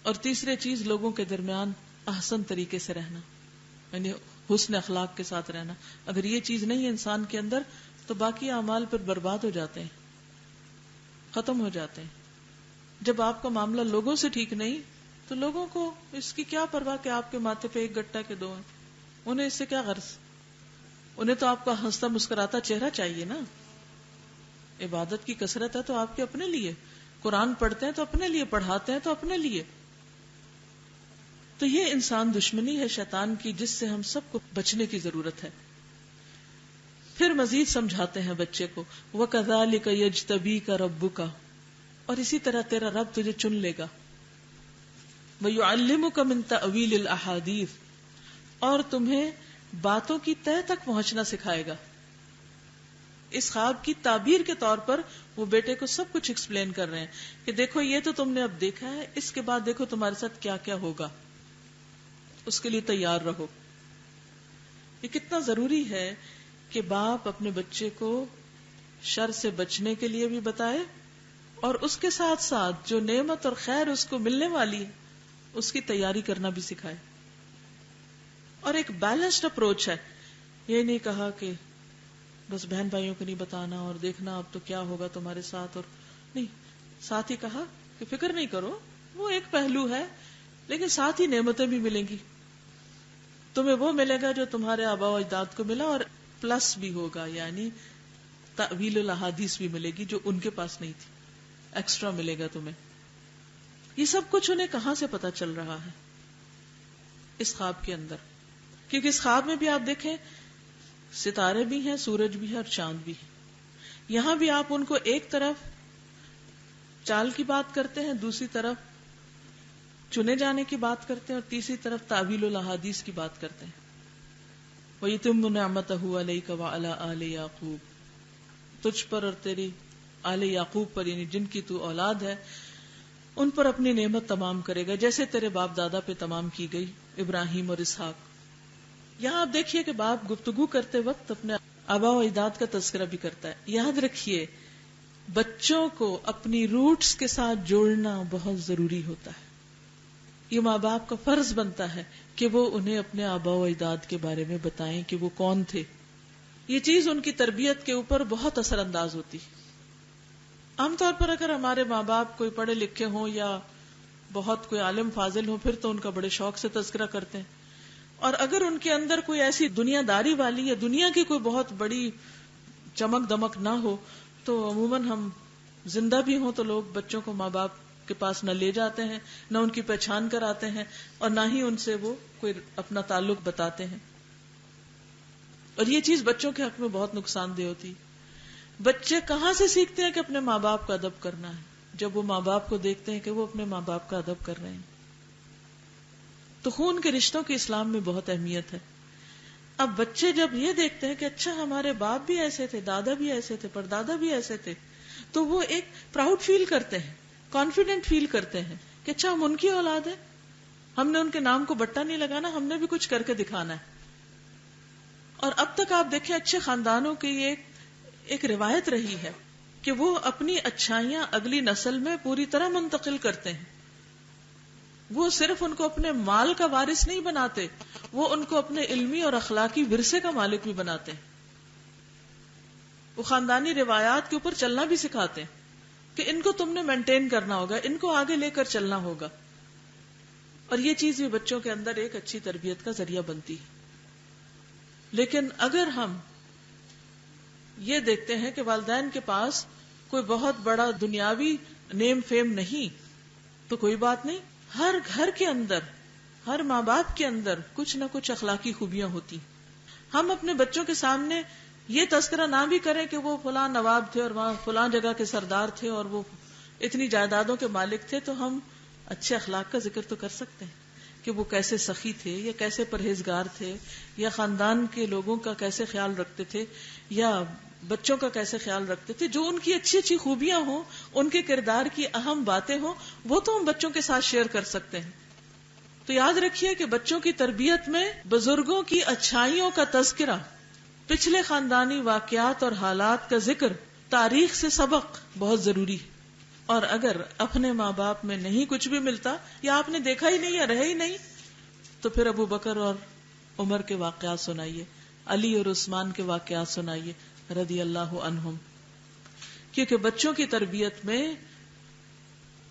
اور تیسری چیز لوگوں کے درمیان احسن طریقے سے رہنا، یعنی حسن اخلاق کے ساتھ رہنا. اگر یہ چیز نہیں ہے انسان کے اندر تو باقی اعمال پھر برباد ہو جاتے ہیں، ختم ہو جاتے ہیں. جب آپ کا معاملہ لوگوں سے ٹھیک نہیں تو لوگوں کو اس کی کیا پرواہ کہ آپ کے ماتھے پہ 1 گٹا کے 2 ہیں، انہیں اس سے کیا غرض. انہیں تو آپ کا ہنستا مسکراتا چہرہ چاہیے نا. عبادت کی کثرت ہے تو آپ کے اپنے لیے، قرآن پڑھتے ہیں تو اپنے لیے، پڑھاتے ہیں تو اپنے لیے. تو یہ انسان دشمنی ہے شیطان کی، جس سے ہم سب کو بچنے کی ضرورت ہے. پھر مزید سمجھاتے ہیں بچے کو، وَكَذَلِكَ يَجْتَبِيكَ رَبُّكَ، اور اسی طرح تیرا رب تجھے چن لے گا. وَيُعَلِّمُكَ مِن تَأْوِيلِ الْأَحَادِيثِ، اور تمہیں باتوں کی تہ تک پہنچنا سکھائے گا. اس خواب کی تعبیر کے طور پر وہ بیٹے کو سب کچھ ایکسپلین کر رہے ہیں کہ دیکھو یہ تو تم نے اب دیکھا ہے، اس کے بعد دیکھو تمہارے ساتھ کیا کیا ہوگا، اس کے لیے تیار رہو. یہ کتنا ضروری ہے کہ باپ اپنے بچے کو شر سے بچنے کے لیے بھی بتائے، اور اس کے ساتھ ساتھ جو نعمت اور خیر اس کو ملنے والی ہے اس کی تیاری کرنا بھی سکھائے. اور ایک بیلنسڈ اپروچ ہے. یہ نہیں کہا کہ بس بہن بھائیوں کو نہیں بتانا اور دیکھنا اب تو کیا ہوگا تمہارے ساتھ، اور نہیں، ساتھ ہی کہا کہ فکر نہیں کرو، وہ ایک پہلو ہے لیکن ساتھ ہی نعمتیں بھی ملیں گی. تمہیں وہ ملے گا جو تمہارے آباء و اجداد کو ملا، اور پلس بھی ہوگا، یعنی تأویل الاحادیث بھی ملے گی جو ان کے پاس نہیں تھی، ایکسٹرا ملے گا تمہیں. یہ سب کچھ انہیں کہاں سے پتا چل رہا ہے؟ اس خواب کے اندر. کیونکہ اس خواب میں بھی آپ دیکھیں ستارے بھی ہیں، سورج بھی ہے اور چاند بھی ہے. یہاں بھی آپ ان کو ایک طرف چال کی بات کرتے ہیں، دوسری طرف چنے جانے کی بات کرتے ہیں، اور تیسری طرف تعویل الاحادیث کی بات کرتے ہیں. وَيُتِمُّ نِعْمَتَهُ عَلَيْكَ وَعَلَىٰ آلِ يَعْقُوبَ، تجھ پر اور تیری آل یعقوب پر، یعنی جن کی تو اولاد ہے، ان پر اپنی نعمت تمام کرے گا جیسے تیرے باپ دادا پہ تمام کی گئی، ابراہیم اور اسحاق. یہاں آپ دیکھیے کہ باپ گفتگو کرتے وقت اپنے آباء و اجداد کا تذکرہ بھی کرتا ہے. یاد رکھیے بچوں کو اپنی روٹس کے ساتھ جوڑنا بہت ضروری ہوتا ہے. یہ ماں باپ کا فرض بنتا ہے کہ وہ انہیں اپنے آباء و اجداد کے بارے میں بتائیں کہ وہ کون تھے. یہ چیز ان کی تربیت کے اوپر بہت اثر انداز ہوتی. عام طور پر اگر ہمارے ماں باپ کوئی پڑھے لکھے ہوں یا بہت کوئی عالم فاضل ہو، پھر تو ان کا بڑے شوق سے تذکرہ کرتے ہیں. اور اگر ان کے اندر کوئی ایسی دنیا داری والی یا دنیا کی کوئی بہت بڑی چمک دمک نہ ہو، تو عموماً ہم زندہ بھی ہوں تو لوگ بچوں کو ماں باپ کے پاس نہ لے جاتے ہیں، نہ ان کی پہچان کراتے ہیں، اور نہ ہی ان سے وہ کوئی اپنا تعلق بتاتے ہیں. اور یہ چیز بچوں کے حق میں بہت نقصان دہ ہوتی. بچے کہاں سے سیکھتے ہیں کہ اپنے ماں باپ کا ادب کرنا ہے؟ جب وہ ماں باپ کو دیکھتے ہیں کہ وہ اپنے ماں باپ کا ادب کر رہے ہیں. تو خون کے رشتوں کی اسلام میں بہت اہمیت ہے. اب بچے جب یہ دیکھتے ہیں کہ اچھا ہمارے باپ بھی ایسے تھے، دادا بھی ایسے تھے، پردادا بھی ایسے تھے، تو وہ ایک پراؤڈ فیل کرتے ہیں، کانفیڈنٹ فیل کرتے ہیں کہ اچھا ہم ان کی اولاد ہیں، ہم نے ان کے نام کو بٹا نہیں لگانا، ہم نے بھی کچھ کر کے دکھانا ہے. اور اب تک آپ دیکھیں اچھے خاندانوں کی ایک روایت رہی ہے کہ وہ اپنی اچھائیاں اگلی نسل میں پوری طرح منتقل کرتے ہیں. وہ صرف ان کو اپنے مال کا وارث نہیں بناتے، وہ ان کو اپنے علمی اور اخلاقی ورثے کا مالک بھی بناتے ہیں. وہ خاندانی روایات کے اوپر چلنا بھی سکھاتے ہیں کہ ان کو تم نے مینٹین کرنا ہوگا، ان کو آگے لے کر چلنا ہوگا. اور یہ چیز بھی بچوں کے اندر ایک اچھی تربیت کا ذریعہ بنتی ہے. لیکن اگر ہم یہ دیکھتے ہیں کہ والدین کے پاس کوئی بہت بڑا دنیاوی نیم فیم نہیں، تو کوئی بات نہیں، ہر گھر کے اندر، ہر ماں باپ کے اندر کچھ نہ کچھ اخلاقی خوبیاں ہوتی. ہم اپنے بچوں کے سامنے یہ تذکرہ نہ بھی کریں کہ وہ فلاں نواب تھے اور وہاں فلاں جگہ کے سردار تھے اور وہ اتنی جائیدادوں کے مالک تھے، تو ہم اچھے اخلاق کا ذکر تو کر سکتے ہیں کہ وہ کیسے سخی تھے، یا کیسے پرہیزگار تھے، یا خاندان کے لوگوں کا کیسے خیال رکھتے تھے، یا بچوں کا کیسے خیال رکھتے تھے. جو ان کی اچھی اچھی خوبیاں ہوں، ان کے کردار کی اہم باتیں ہوں، وہ تو ہم بچوں کے ساتھ شیئر کر سکتے ہیں. تو یاد رکھیے کہ بچوں کی تربیت میں بزرگوں کی اچھائیوں کا تذکرہ، پچھلے خاندانی واقعات اور حالات کا ذکر، تاریخ سے سبق بہت ضروری ہے. اور اگر اپنے ماں باپ میں نہیں کچھ بھی ملتا، یا آپ نے دیکھا ہی نہیں یا رہے ہی نہیں، تو پھر ابو بکر اور عمر کے واقعات سنائیے، علی اور عثمان کے واقعات سنائیے رضی اللہ عنہم. کیونکہ بچوں کی تربیت میں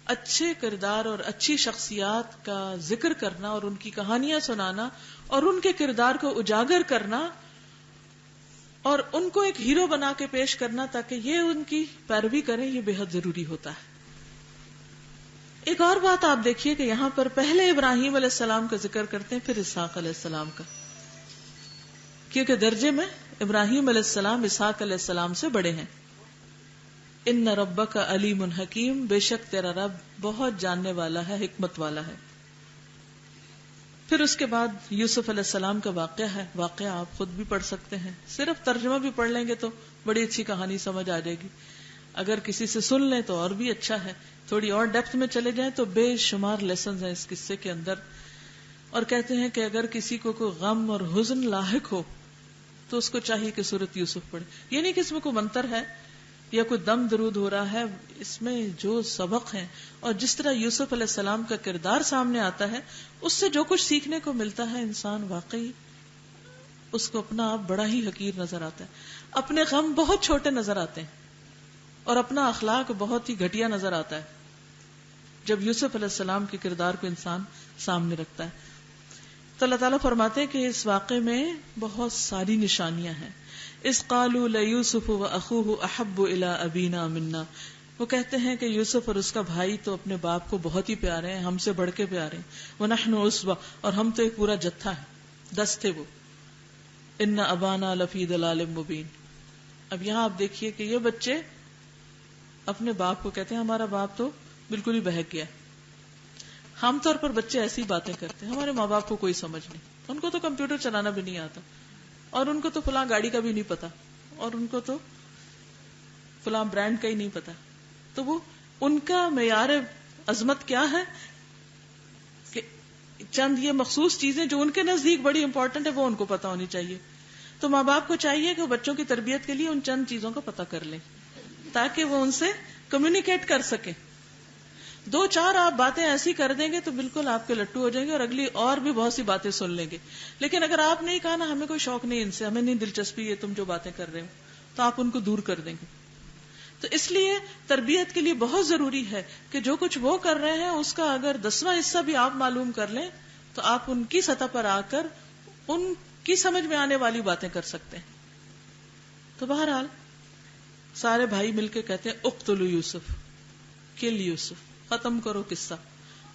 اچھے کردار اور اچھی شخصیات کا ذکر کرنا اور ان کی کہانیاں سنانا اور ان کے کردار کو اجاگر کرنا اور ان کو ایک ہیرو بنا کے پیش کرنا تاکہ یہ ان کی پیروی کریں، یہ بے حد ضروری ہوتا ہے. ایک اور بات آپ دیکھیے کہ یہاں پر پہلے ابراہیم علیہ السلام کا ذکر کرتے ہیں، پھر اسحاق علیہ السلام کا، کیونکہ درجے میں ابراہیم علیہ السلام اسحاق علیہ السلام سے بڑے ہیں. ان ربک علیم حکیم، بے شک تیرا رب بہت جاننے والا ہے، حکمت والا ہے. پھر اس کے بعد یوسف علیہ السلام کا واقعہ ہے. واقعہ آپ خود بھی پڑھ سکتے ہیں، صرف ترجمہ بھی پڑھ لیں گے تو بڑی اچھی کہانی سمجھ آ جائے گی. اگر کسی سے سن لیں تو اور بھی اچھا ہے، تھوڑی اور ڈیپتھ میں چلے جائیں تو بے شمار لیسنز ہیں اس قصے کے اندر. اور کہتے ہیں کہ اگر کسی کو کوئی غم اور حزن لاحق ہو تو اس کو چاہیے کہ سورۃ یوسف پڑھے. یہ نہیں کہ اس میں کوئی منتر ہے یا کوئی دم درود ہو رہا ہے، اس میں جو سبق ہیں اور جس طرح یوسف علیہ السلام کا کردار سامنے آتا ہے اس سے جو کچھ سیکھنے کو ملتا ہے، انسان واقعی اس کو اپنا آپ بڑا ہی حقیر نظر آتا ہے، اپنے غم بہت چھوٹے نظر آتے ہیں اور اپنا اخلاق بہت ہی گھٹیا نظر آتا ہے جب یوسف علیہ السلام کے کردار کو انسان سامنے رکھتا ہے. تو اللہ تعالیٰ فرماتے ہیں کہ اس واقعے میں بہت ساری نشانیاں ہیں. اذ قالوا لیوسف واخوہ احب الی ابینا منا، وہ کہتے ہیں کہ یوسف اور اس کا بھائی تو اپنے باپ کو بہت ہی پیارے ہیں، ہم سے بڑھ کے پیارے ہیں. ونحن عصبہ، اور ہم تو ایک پورا جتھا ہے، 10 تھے وہ. ان ابانا لفی ضلال مبین. اب یہاں آپ دیکھیے کہ یہ بچے اپنے باپ کو کہتے ہیں ہمارا باپ تو بالکل ہی بہک گیا. عام طور پر بچے ایسی باتیں کرتے ہیں، ہمارے ماں باپ کو کوئی سمجھ نہیں، ان کو تو کمپیوٹر چلانا بھی نہیں آتا، اور ان کو تو فلاں گاڑی کا بھی نہیں پتا، اور ان کو تو فلاں برانڈ کا ہی نہیں پتا. تو وہ ان کا معیار عظمت کیا ہے کہ چند یہ مخصوص چیزیں جو ان کے نزدیک بڑی امپورٹنٹ ہے وہ ان کو پتا ہونی چاہیے. تو ماں باپ کو چاہیے کہ وہ بچوں کی تربیت کے لیے ان چند چیزوں کا پتہ کر لیں تاکہ وہ ان سے کمیونیکیٹ کر سکیں. 2-4 آپ باتیں ایسی کر دیں گے تو بالکل آپ کے لٹو ہو جائیں گے اور اگلی اور بھی بہت سی باتیں سن لیں گے. لیکن اگر آپ نہیں کہا نا ہمیں کوئی شوق نہیں ان سے، ہمیں نہیں دلچسپی ہے تم جو باتیں کر رہے ہو، تو آپ ان کو دور کر دیں گے. تو اس لیے تربیت کے لیے بہت ضروری ہے کہ جو کچھ وہ کر رہے ہیں اس کا اگر 10واں حصہ بھی آپ معلوم کر لیں تو آپ ان کی سطح پر آ کر ان کی سمجھ میں آنے والی باتیں کر سکتے ہیں. تو بہرحال سارے بھائی مل کے کہتے ہیں اقتلوا یوسف، کل یوسف، ختم کرو قصہ.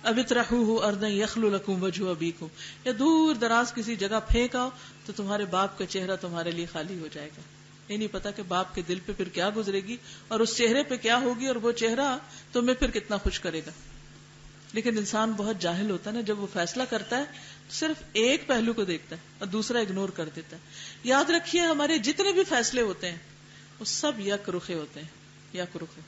اب اطرحوہ ارضا یخل لکم وجہ ابیکم، یا دور دراز کسی جگہ پھینک آؤ تو تمہارے باپ کا چہرہ تمہارے لیے خالی ہو جائے گا. یہ نہیں پتا کہ باپ کے دل پہ پھر کیا گزرے گی اور اس چہرے پہ کیا ہوگی اور وہ چہرہ تمہیں پھر کتنا خوش کرے گا. لیکن انسان بہت جاہل ہوتا ہے نا، جب وہ فیصلہ کرتا ہے تو صرف ایک پہلو کو دیکھتا ہے اور دوسرا اگنور کر دیتا ہے. یاد رکھیے ہمارے جتنے بھی فیصلے ہوتے ہیں وہ سب یک رخے ہوتے ہیں، یک رخے.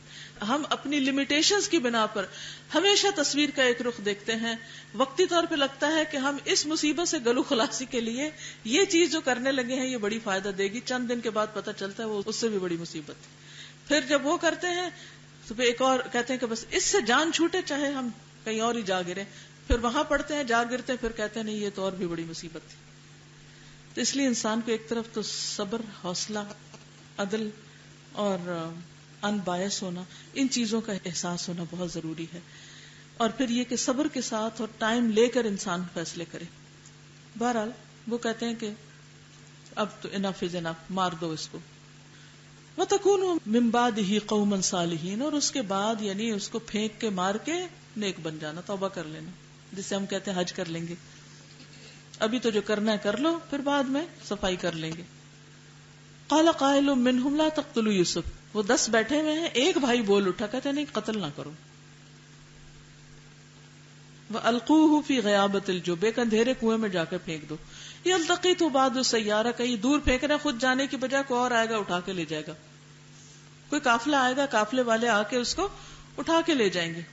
ہم اپنی لمیٹیشنز کی بنا پر ہمیشہ تصویر کا ایک رخ دیکھتے ہیں. وقتی طور پہ لگتا ہے کہ ہم اس مصیبت سے گلو خلاصی کے لیے یہ چیز جو کرنے لگے ہیں یہ بڑی فائدہ دے گی، چند دن کے بعد پتہ چلتا ہے وہ اس سے بھی بڑی مصیبت ہے. پھر جب وہ کرتے ہیں تو پھر ایک اور کہتے ہیں کہ بس اس سے جان چھوٹے چاہے ہم کہیں اور ہی جا گرے، پھر وہاں پڑتے ہیں جا گرتے ہیں، پھر کہتے ہیں نہیں یہ تو اور بھی بڑی مصیبت تھی. تو اس لیے انسان کو ایک طرف تو صبر، حوصلہ، عدل اور ان بایس ہونا، ان چیزوں کا احساس ہونا بہت ضروری ہے. اور پھر یہ کہ صبر کے ساتھ اور ٹائم لے کر انسان فیصلے کرے. بہرحال وہ کہتے ہیں کہ اب تو انف از انف، مار دو اس کو. وَتَكُونُ مِن بَعْدِهِ قَوْمًا صَالِحِينَ، اور اس کے بعد یعنی اس کو پھینک کے مار کے نیک بن جانا، توبہ کر لینا، جسے ہم کہتے ہیں حج کر لیں گے. ابھی تو جو کرنا ہے کر لو، پھر بعد میں صفائی کر لیں گے. قَالَ قَائِلٌ مِّنْهُمْ لَا تَقْتُلُوا يُوسُف، وہ 10 بیٹھے ہوئے ہیں، ایک بھائی بول اٹھا کہتے نہیں قتل نہ کرو. وَأَلْقُوهُ فِي غَيَابَتِ الْجُبِّ، ایک اندھیرے کنویں میں جا کر پھینک دو. يَلْتَقِطُ بَعْضُ السَّيَّارَةِ، کہیں دور پھینک رہے خود جانے کی بجائے کوئی اور آئے گا اٹھا کے لے جائے گا، کوئی قافلہ آئے گا قافلے والے آ کے اس کو اٹھا کے لے جائیں گے.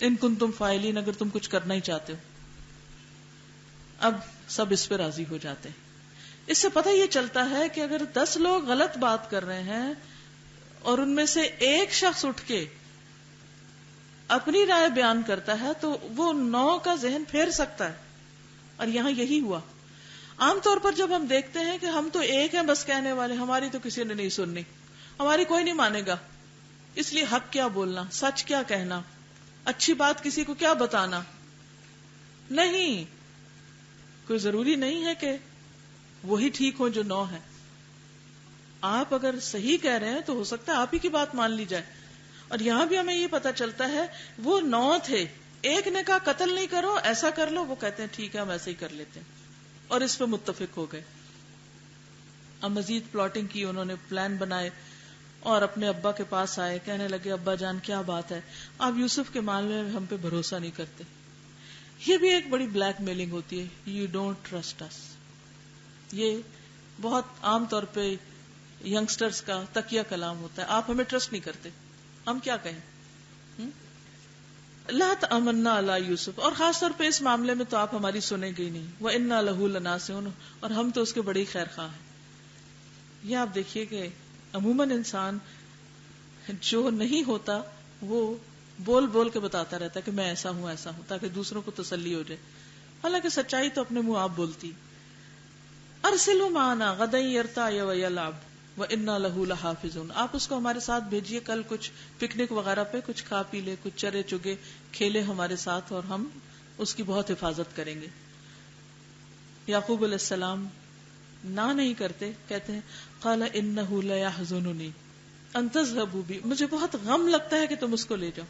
ان کنتم فاعلین، اگر تم کچھ کرنا ہی چاہتے ہو. اب سب اس پہ راضی ہو جاتے ہیں. اس سے پتہ یہ چلتا ہے کہ اگر 10 لوگ غلط بات کر رہے ہیں اور ان میں سے ایک شخص اٹھ کے اپنی رائے بیان کرتا ہے تو وہ 9 کا ذہن پھیر سکتا ہے. اور یہاں یہی ہوا. عام طور پر جب ہم دیکھتے ہیں کہ ہم تو ایک ہیں بس کہنے والے، ہماری تو کسی نے نہیں سننی، ہماری کوئی نہیں مانے گا، اس لیے حق کیا بولنا، سچ کیا کہنا، اچھی بات کسی کو کیا بتانا. نہیں، کوئی ضروری نہیں ہے کہ وہی ٹھیک ہو جو 9 ہے. آپ اگر صحیح کہہ رہے ہیں تو ہو سکتا ہے آپ ہی کی بات مان لی جائے. اور یہاں بھی ہمیں یہ پتا چلتا ہے وہ 9 تھے ایک نے کہا قتل نہیں کرو، ایسا کر لو، وہ کہتے ہیں ٹھیک ہے ہم ایسے ہی کر لیتے ہیں، اور اس پہ متفق ہو گئے. اب مزید پلاٹنگ کی، انہوں نے پلان بنائے اور اپنے ابا کے پاس آئے، کہنے لگے ابا جان کیا بات ہے، آپ یوسف کے معاملے میں ہم پہ بھروسہ نہیں کرتے. یہ بھی ایک بڑی بلیک میلنگ ہوتی ہے، یو ڈونٹ ٹرسٹ اس. یہ بہت عام طور پہ ینگسٹرز کا تکیہ کلام ہوتا ہے، آپ ہمیں ٹرسٹ نہیں کرتے، ہم کیا کہیں. لا تأمنا علی یوسف، اور خاص طور پہ اس معاملے میں تو آپ ہماری سنیں گے نہیں. وَإِنَّا لَهُ لَنَاصِحُونَ، اور ہم تو اس کے بڑے خیر خواہ ہیں. یہ آپ دیکھیے کہ عموماً انسان جو نہیں ہوتا وہ بول بول کے بتاتا رہتا ہے کہ میں ایسا ہوں ایسا ہوں، تاکہ دوسروں کو تسلی ہو جائے، حالانکہ سچائی تو اپنے منہ آپ بولتی. ارسلوا معنا غدا يرتع ويلعب وَإِنَّا لَهُ لَحَافِظُونَ، آپ اس کو ہمارے ساتھ بھیجیے، کل کچھ پکنک وغیرہ پہ کچھ کھا پی لے، کچھ چرے چگے کھیلے ہمارے ساتھ، اور ہم اس کی بہت حفاظت کریں گے. یعقوب علیہ السلام نہ نہیں کرتے، کہتے ہیں قال انه ليحزنني ان تذهبوا بي، مجھے بہت غم لگتا ہے کہ تم اس کو لے جاؤ.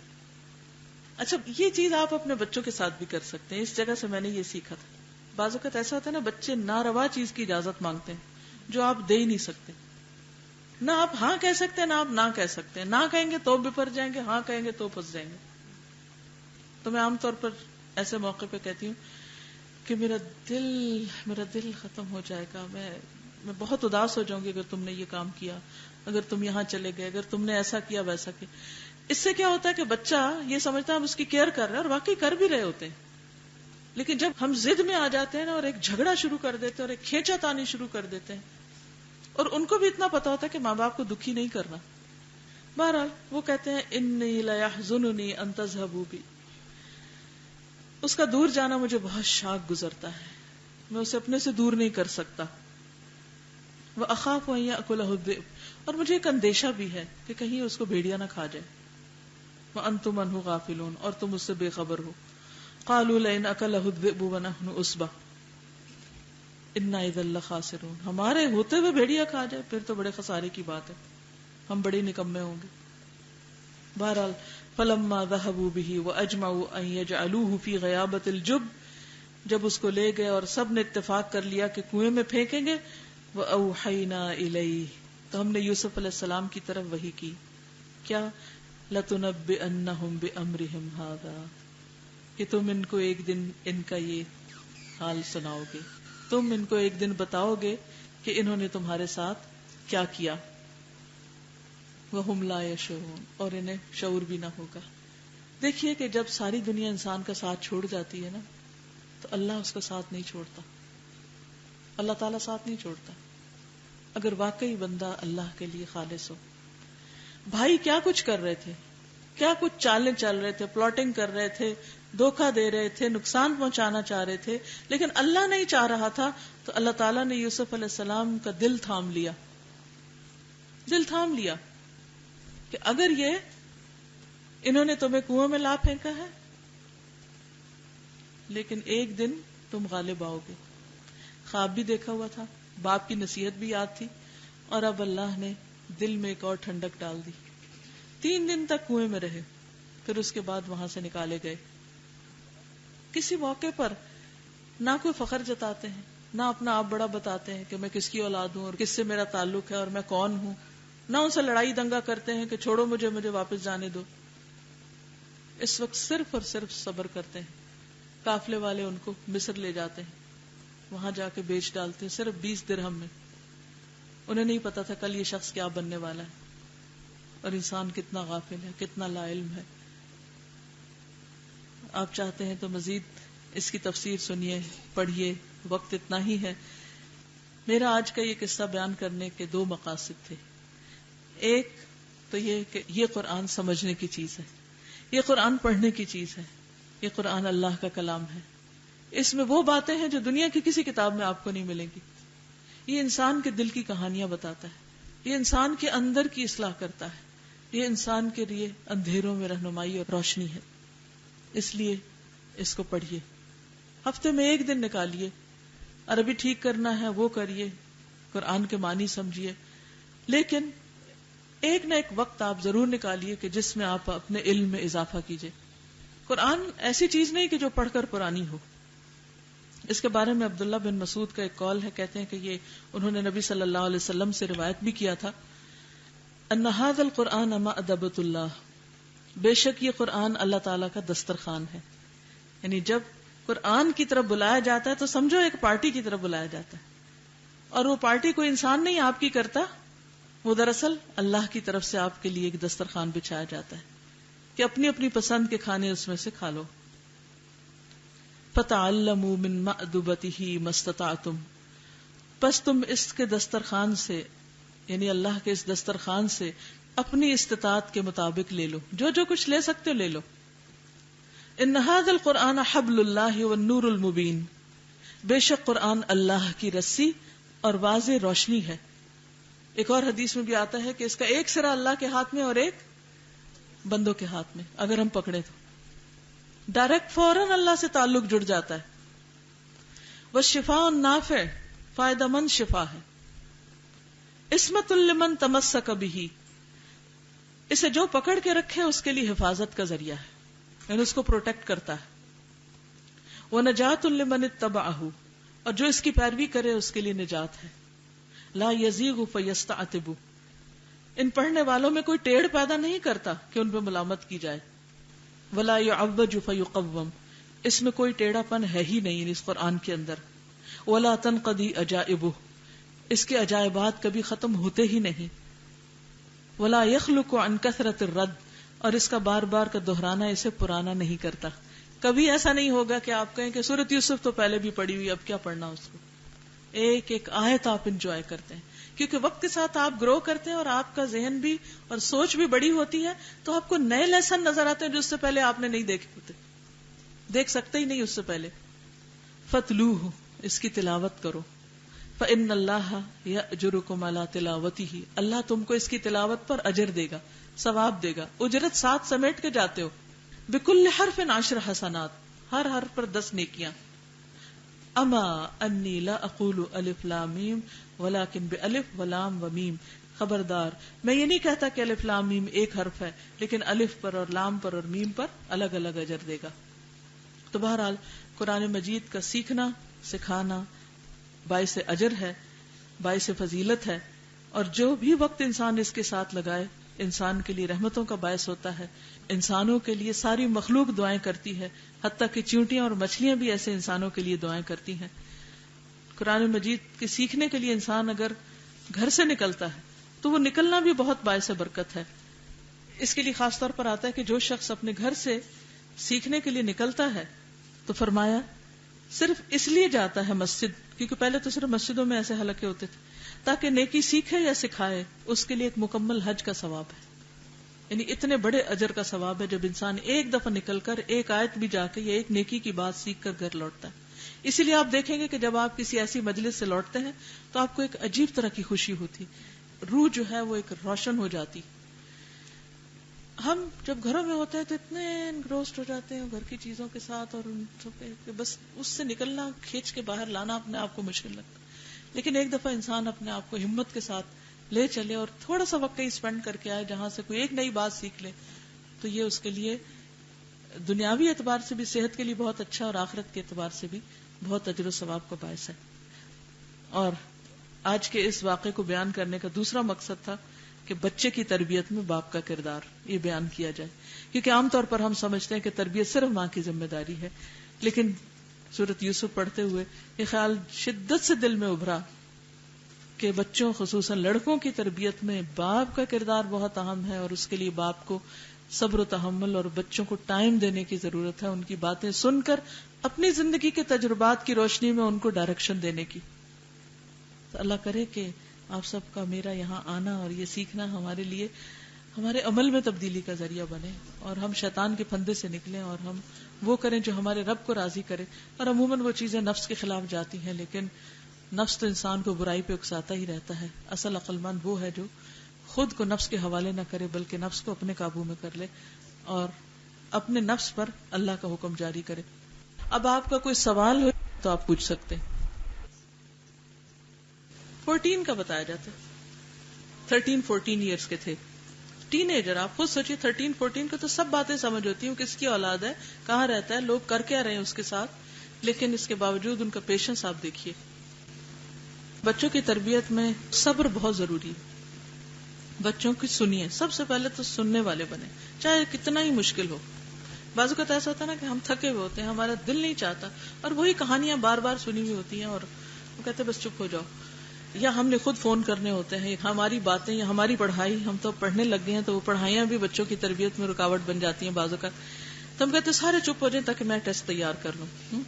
اچھا یہ چیز آپ اپنے بچوں کے ساتھ بھی کر سکتے ہیں. اس جگہ سے میں نے یہ سیکھا تھا. بعض اوقات ایسا ہوتا ہے نا، بچے ناروا چیز کی اجازت مانگتے ہیں جو آپ دے ہی نہیں سکتے. نہ آپ ہاں کہہ سکتے ہیں، نہ آپ نہ کہہ سکتے ہیں. نہ کہیں گے تو بپر جائیں گے، ہاں کہیں گے تو پھنس جائیں گے. تو میں عام طور پر ایسے موقع پہ کہتی ہوں کہ میرا دل ختم ہو جائے گا، میں بہت اداس ہو جاؤں گی اگر تم نے یہ کام کیا، اگر تم یہاں چلے گئے، اگر تم نے ایسا کیا ویسا کیا. اس سے کیا ہوتا ہے کہ بچہ یہ سمجھتا ہے ہم اس کی کیئر کر رہے ہیں، اور واقعی کر بھی رہے ہوتے ہیں. لیکن جب ہم ضد میں آ جاتے ہیں نا، اور ایک جھگڑا شروع کر دیتے ہیں اور ایک کھینچا تانی شروع کر دیتے ہیں، اور ان کو بھی اتنا پتا ہوتا ہے کہ ماں باپ کو دکھی نہیں کرنا. بہرحال وہ کہتے ہیں انی لیحزننی ان تذهبوا بی، اس کا دور جانا مجھے بہت شاق گزرتا ہے، میں اسے اپنے سے دور نہیں کر سکتا. وَأَخَافُ أَن يَأْكُلَهُ الذِّئْبُ، اور مجھے ایک اندیشہ بھی ہے کہ کہیں اس کو بھیڑیا نہ کھا جائے. وَأَنْتُمْ عَنْهُ غَافِلُونَ، اور تم اس سے بے خبر ہو. قَالُوا لَئِنْ أَكَلَهُ الذِّئْبُ وَنَحْنُ عُصْبَةٌ إِنَّا إِذًا لَخَاسِرُونَ، ہمارے ہوتے ہوئے بھیڑیا کھا جائے پھر تو بڑے خسارے کی بات ہے، ہم بڑے نکمے ہوں گے. بہرحال فَلَمَّا ذَهَبُوا بِهِ وَأَجْمَعُوا أَن يَجْعَلُوهُ فِي غَيَابَةِ الْجُبِّ، جب اس کو لے گئے اور سب نے اتفاق کر لیا کہ کنویں میں پھینکیں گے. وَأَوْحَيْنَا إِلَيْهِ، تو ہم نے یوسف علیہ السلام کی طرف وحی کی. کیا؟ لَتُنَبِّئَنَّهُمْ بِأَمْرِهِمْ هَذَا، کہ تم ان کو ایک دن ان کا یہ حال سناؤ گے، تم ان کو ایک دن بتاؤ گے کہ انہوں نے تمہارے ساتھ کیا کیا. وَهُمْ لَا يَشْعُرُونَ، اور انہیں شعور بھی نہ ہوگا. دیکھیے کہ جب ساری دنیا انسان کا ساتھ چھوڑ جاتی ہے نا، تو اللہ اس کا ساتھ نہیں چھوڑتا، اللہ تعالیٰ ساتھ نہیں چھوڑتا اگر واقعی بندہ اللہ کے لیے خالص ہو. بھائی کیا کچھ کر رہے تھے، کیا کچھ چالیں چل رہے تھے، پلاٹنگ کر رہے تھے، دھوکہ دے رہے تھے، نقصان پہنچانا چاہ رہے تھے، لیکن اللہ نہیں چاہ رہا تھا. تو اللہ تعالیٰ نے یوسف علیہ السلام کا دل تھام لیا، دل تھام لیا کہ اگر یہ انہوں نے تمہیں کنویں میں لا پھینکا ہے، لیکن ایک دن تم غالب آؤ گے. خواب بھی دیکھا ہوا تھا، باپ کی نصیحت بھی یاد تھی، اور اب اللہ نے دل میں ایک اور ٹھنڈک ڈال دی. 3 دن تک کنویں میں رہے، پھر اس کے بعد وہاں سے نکالے گئے. کسی موقع پر نہ کوئی فخر جتاتے ہیں، نہ اپنا آپ بڑا بتاتے ہیں کہ میں کس کی اولاد ہوں اور کس سے میرا تعلق ہے اور میں کون ہوں، نہ ان سے لڑائی دنگا کرتے ہیں کہ چھوڑو مجھے واپس جانے دو. اس وقت صرف اور صرف صبر کرتے ہیں. قافلے والے ان کو مصر لے جاتے ہیں، وہاں جا کے بیچ ڈالتے ہیں صرف 20 درہم میں. انہیں نہیں پتا تھا کل یہ شخص کیا بننے والا ہے، اور انسان کتنا غافل ہے، کتنا لا علم ہے. آپ چاہتے ہیں تو مزید اس کی تفسیر سنیے، پڑھیے، وقت اتنا ہی ہے. میرا آج کا یہ قصہ بیان کرنے کے 2 مقاصد تھے. ایک تو یہ کہ یہ قرآن سمجھنے کی چیز ہے، یہ قرآن پڑھنے کی چیز ہے، یہ قرآن اللہ کا کلام ہے. اس میں وہ باتیں ہیں جو دنیا کی کسی کتاب میں آپ کو نہیں ملیں گی. یہ انسان کے دل کی کہانیاں بتاتا ہے، یہ انسان کے اندر کی اصلاح کرتا ہے، یہ انسان کے لیے اندھیروں میں رہنمائی اور روشنی ہے. اس لیے اس کو پڑھیے، ہفتے میں 1 دن نکالیے، عربی ٹھیک کرنا ہے وہ کریے، قرآن کے معنی سمجھیے، لیکن ایک نہ ایک وقت آپ ضرور نکالیے کہ جس میں آپ اپنے علم میں اضافہ کیجیے. قرآن ایسی چیز نہیں کہ جو پڑھ کر پرانی ہو. اس کے بارے میں عبداللہ بن مسعود کا ایک قول ہے، کہتے ہیں کہ یہ انہوں نے نبی صلی اللہ علیہ وسلم سے روایت بھی کیا تھا، ان ھذا القرآن مأدبۃ اللہ، بے شک یہ قرآن اللہ تعالیٰ کا دسترخوان ہے. یعنی جب قرآن کی طرف بلایا جاتا ہے تو سمجھو ایک پارٹی کی طرف بلایا جاتا ہے، اور وہ پارٹی کوئی انسان نہیں آپ کی کرتا، وہ دراصل اللہ کی طرف سے آپ کے لیے ایک دسترخوان بچھایا جاتا ہے کہ اپنی اپنی پسند کے کھانے اس میں سے کھا لو. فَتَعَلَّمُوا مِن مَأْدُبَتِهِ مَا اسْتَطَعْتُمْ، پس تم اس کے دسترخوان سے، یعنی اللہ کے اس دسترخوان سے اپنی استطاعت کے مطابق لے لو، جو جو کچھ لے سکتے ہو لے لو. ان ھذا القرآن حبل اللہ والنور المبین، بے شک قرآن اللہ کی رسی اور واضح روشنی ہے. ایک اور حدیث میں بھی آتا ہے کہ اس کا ایک سرا اللہ کے ہاتھ میں اور ایک بندوں کے ہاتھ میں، اگر ہم پکڑے تو ڈائریکٹ فوراً اللہ سے تعلق جڑ جاتا ہے. والشفاء النافع، فائدہ مند شفا ہے. عصمۃ لمن تمسک بہ، اسے جو پکڑ کے رکھے اس کے لیے حفاظت کا ذریعہ ہے، یعنی اس کو پروٹیکٹ کرتا ہے. وَنَجَاةٌ لِمَنِ اتَّبَعَهُ، اور جو اس کی پیروی کرے اس کے لیے نجات ہے. لا یزیغ فیستعتب، ان پڑھنے والوں میں کوئی ٹیڑھ پیدا نہیں کرتا کہ ان پہ ملامت کی جائے. ولا یعوج فیقوم، اس میں کوئی ٹیڑھا پن ہے ہی نہیں اس قرآن کے اندر. ولا تنقضی عجائبہ، اس کے عجائبات کبھی ختم ہوتے ہی نہیں. ولا یخلق عن کثرت الرد، اور اس کا بار بار کا دہرانا اسے پرانا نہیں کرتا. کبھی ایسا نہیں ہوگا کہ آپ کہیں کہ سورۃ یوسف تو پہلے بھی پڑھی ہوئی، اب کیا پڑھنا اس کو. ایک ایک آیت آپ انجوائے کرتے ہیں، کیونکہ وقت کے ساتھ آپ گرو کرتے ہیں اور آپ کا ذہن بھی اور سوچ بھی بڑی ہوتی ہے، تو آپ کو نئے لیسن نظر آتے ہیں جو اس سے پہلے آپ نے نہیں دیکھے ہوتے، دیکھ سکتے ہی نہیں اس سے پہلے. فتلوہ، اس کی تلاوت کرو. فإن اللہ یأجرکم علی تلاوتہ، اللہ تم کو اس کی تلاوت پر اجر دے گا، ثواب دے گا. اجرت ساتھ سمیٹ کے جاتے ہو. بکل حرف 10 حسنات، ہر حرف پر 10 نیکیاں. اما انی لا اقول الف لام میم ولکن بالف ولام ومیم، خبردار میں یہ نہیں کہتا کہ الف لام میم ایک حرف ہے، لیکن الف پر اور لام پر اور میم پر الگ الگ اجر دے گا. تو بہرحال قرآن مجید کا سیکھنا سکھانا باعث اجر ہے، باعث فضیلت ہے، اور جو بھی وقت انسان اس کے ساتھ لگائے انسان کے لیے رحمتوں کا باعث ہوتا ہے. انسانوں کے لیے ساری مخلوق دعائیں کرتی ہے، حتیٰ کہ چیونٹیاں اور مچھلیاں بھی ایسے انسانوں کے لیے دعائیں کرتی ہیں. قرآن مجید کے سیکھنے کے لیے انسان اگر گھر سے نکلتا ہے تو وہ نکلنا بھی بہت باعث برکت ہے. اس کے لیے خاص طور پر آتا ہے کہ جو شخص اپنے گھر سے سیکھنے کے لیے نکلتا ہے تو فرمایا صرف اس لیے جاتا ہے مسجد، کیونکہ پہلے تو صرف مسجدوں میں ایسے حلقے ہوتے تھے، تاکہ نیکی سیکھے یا سکھائے، اس کے لیے ایک مکمل حج کا ثواب ہے. یعنی اتنے بڑے اجر کا ثواب ہے جب انسان ایک دفعہ نکل کر ایک آیت بھی جا کے یا ایک نیکی کی بات سیکھ کر گھر لوٹتا ہے. اسی لیے آپ دیکھیں گے کہ جب آپ کسی ایسی مجلس سے لوٹتے ہیں تو آپ کو ایک عجیب طرح کی خوشی ہوتی، روح جو ہے وہ ایک روشن ہو جاتی. ہم جب گھروں میں ہوتے ہیں تو اتنے انگروسڈ ہو جاتے ہیں گھر کی چیزوں کے ساتھ، اور ان سب کہ بس اس سے نکلنا، کھینچ کے باہر لانا اپنے آپ کو مشکل لگتا. لیکن ایک دفعہ انسان اپنے آپ کو ہمت کے ساتھ لے چلے اور تھوڑا سا وقت کہیں اسپینڈ کر کے آئے جہاں سے کوئی ایک نئی بات سیکھ لے، تو یہ اس کے لیے دنیاوی اعتبار سے بھی صحت کے لیے بہت اچھا، اور آخرت کے اعتبار سے بھی بہت اجر و ثواب کا باعث ہے. اور آج کے اس واقعے کو بیان کرنے کا دوسرا مقصد تھا کہ بچے کی تربیت میں باپ کا کردار یہ بیان کیا جائے، کیونکہ عام طور پر ہم سمجھتے ہیں کہ تربیت صرف ماں کی ذمہ داری ہے. لیکن سورۃ یوسف پڑھتے ہوئے یہ خیال شدت سے دل میں ابھرا کہ بچوں خصوصاً لڑکوں کی تربیت میں باپ کا کردار بہت اہم ہے، اور اس کے لیے باپ کو صبر و تحمل اور بچوں کو ٹائم دینے کی ضرورت ہے، ان کی باتیں سن کر اپنی زندگی کے تجربات کی روشنی میں ان کو ڈائریکشن دینے کی. تو اللہ کرے کہ آپ سب کا میرا یہاں آنا اور یہ سیکھنا ہمارے لیے ہمارے عمل میں تبدیلی کا ذریعہ بنے، اور ہم شیطان کے پھندے سے نکلیں اور ہم وہ کریں جو ہمارے رب کو راضی کرے. اور عموماً وہ چیزیں نفس کے خلاف جاتی ہیں، لیکن نفس تو انسان کو برائی پہ اکساتا ہی رہتا ہے. اصل عقل مند وہ ہے جو خود کو نفس کے حوالے نہ کرے بلکہ نفس کو اپنے قابو میں کر لے اور اپنے نفس پر اللہ کا حکم جاری کرے. اب آپ کا کوئی سوال ہو تو آپ پوچھ سکتے ہیں. 14 کا بتایا جاتا ہے، 13-14 ایئرس کے تھے. ٹین ایجر آپ خود سوچیے 13-14 کو تو سب باتیں سمجھ ہوتی ہیں، کس کی اولاد ہے، کہاں رہتا ہے، لوگ کر کیا رہے ہیں اس کے ساتھ، لیکن اس کے باوجود ان کا پیشنس آپ دیکھیے. بچوں کی تربیت میں صبر بہت ضروری ہے. بچوں کی سنیے، سب سے پہلے تو سننے والے بنے، چاہے کتنا ہی مشکل ہو. بعض اوقات ایسا ہوتا ہے نا کہ ہم تھکے ہوئے ہوتے ہیں، ہمارا دل نہیں چاہتا، اور وہی کہانیاں بار بار سنی ہوئی ہوتی ہیں اور وہ کہتے ہیں بس چپ ہو جاؤ. یا ہم نے خود فون کرنے ہوتے ہیں، ہماری باتیں یا ہماری پڑھائی، ہم تو پڑھنے لگ گئے ہیں تو وہ پڑھائیاں بھی بچوں کی تربیت میں رکاوٹ بن جاتی ہیں بعض اوقات. تو ہم کہتے ہیں سارے چپ ہو جائیں تاکہ میں ٹیسٹ تیار کر لوں.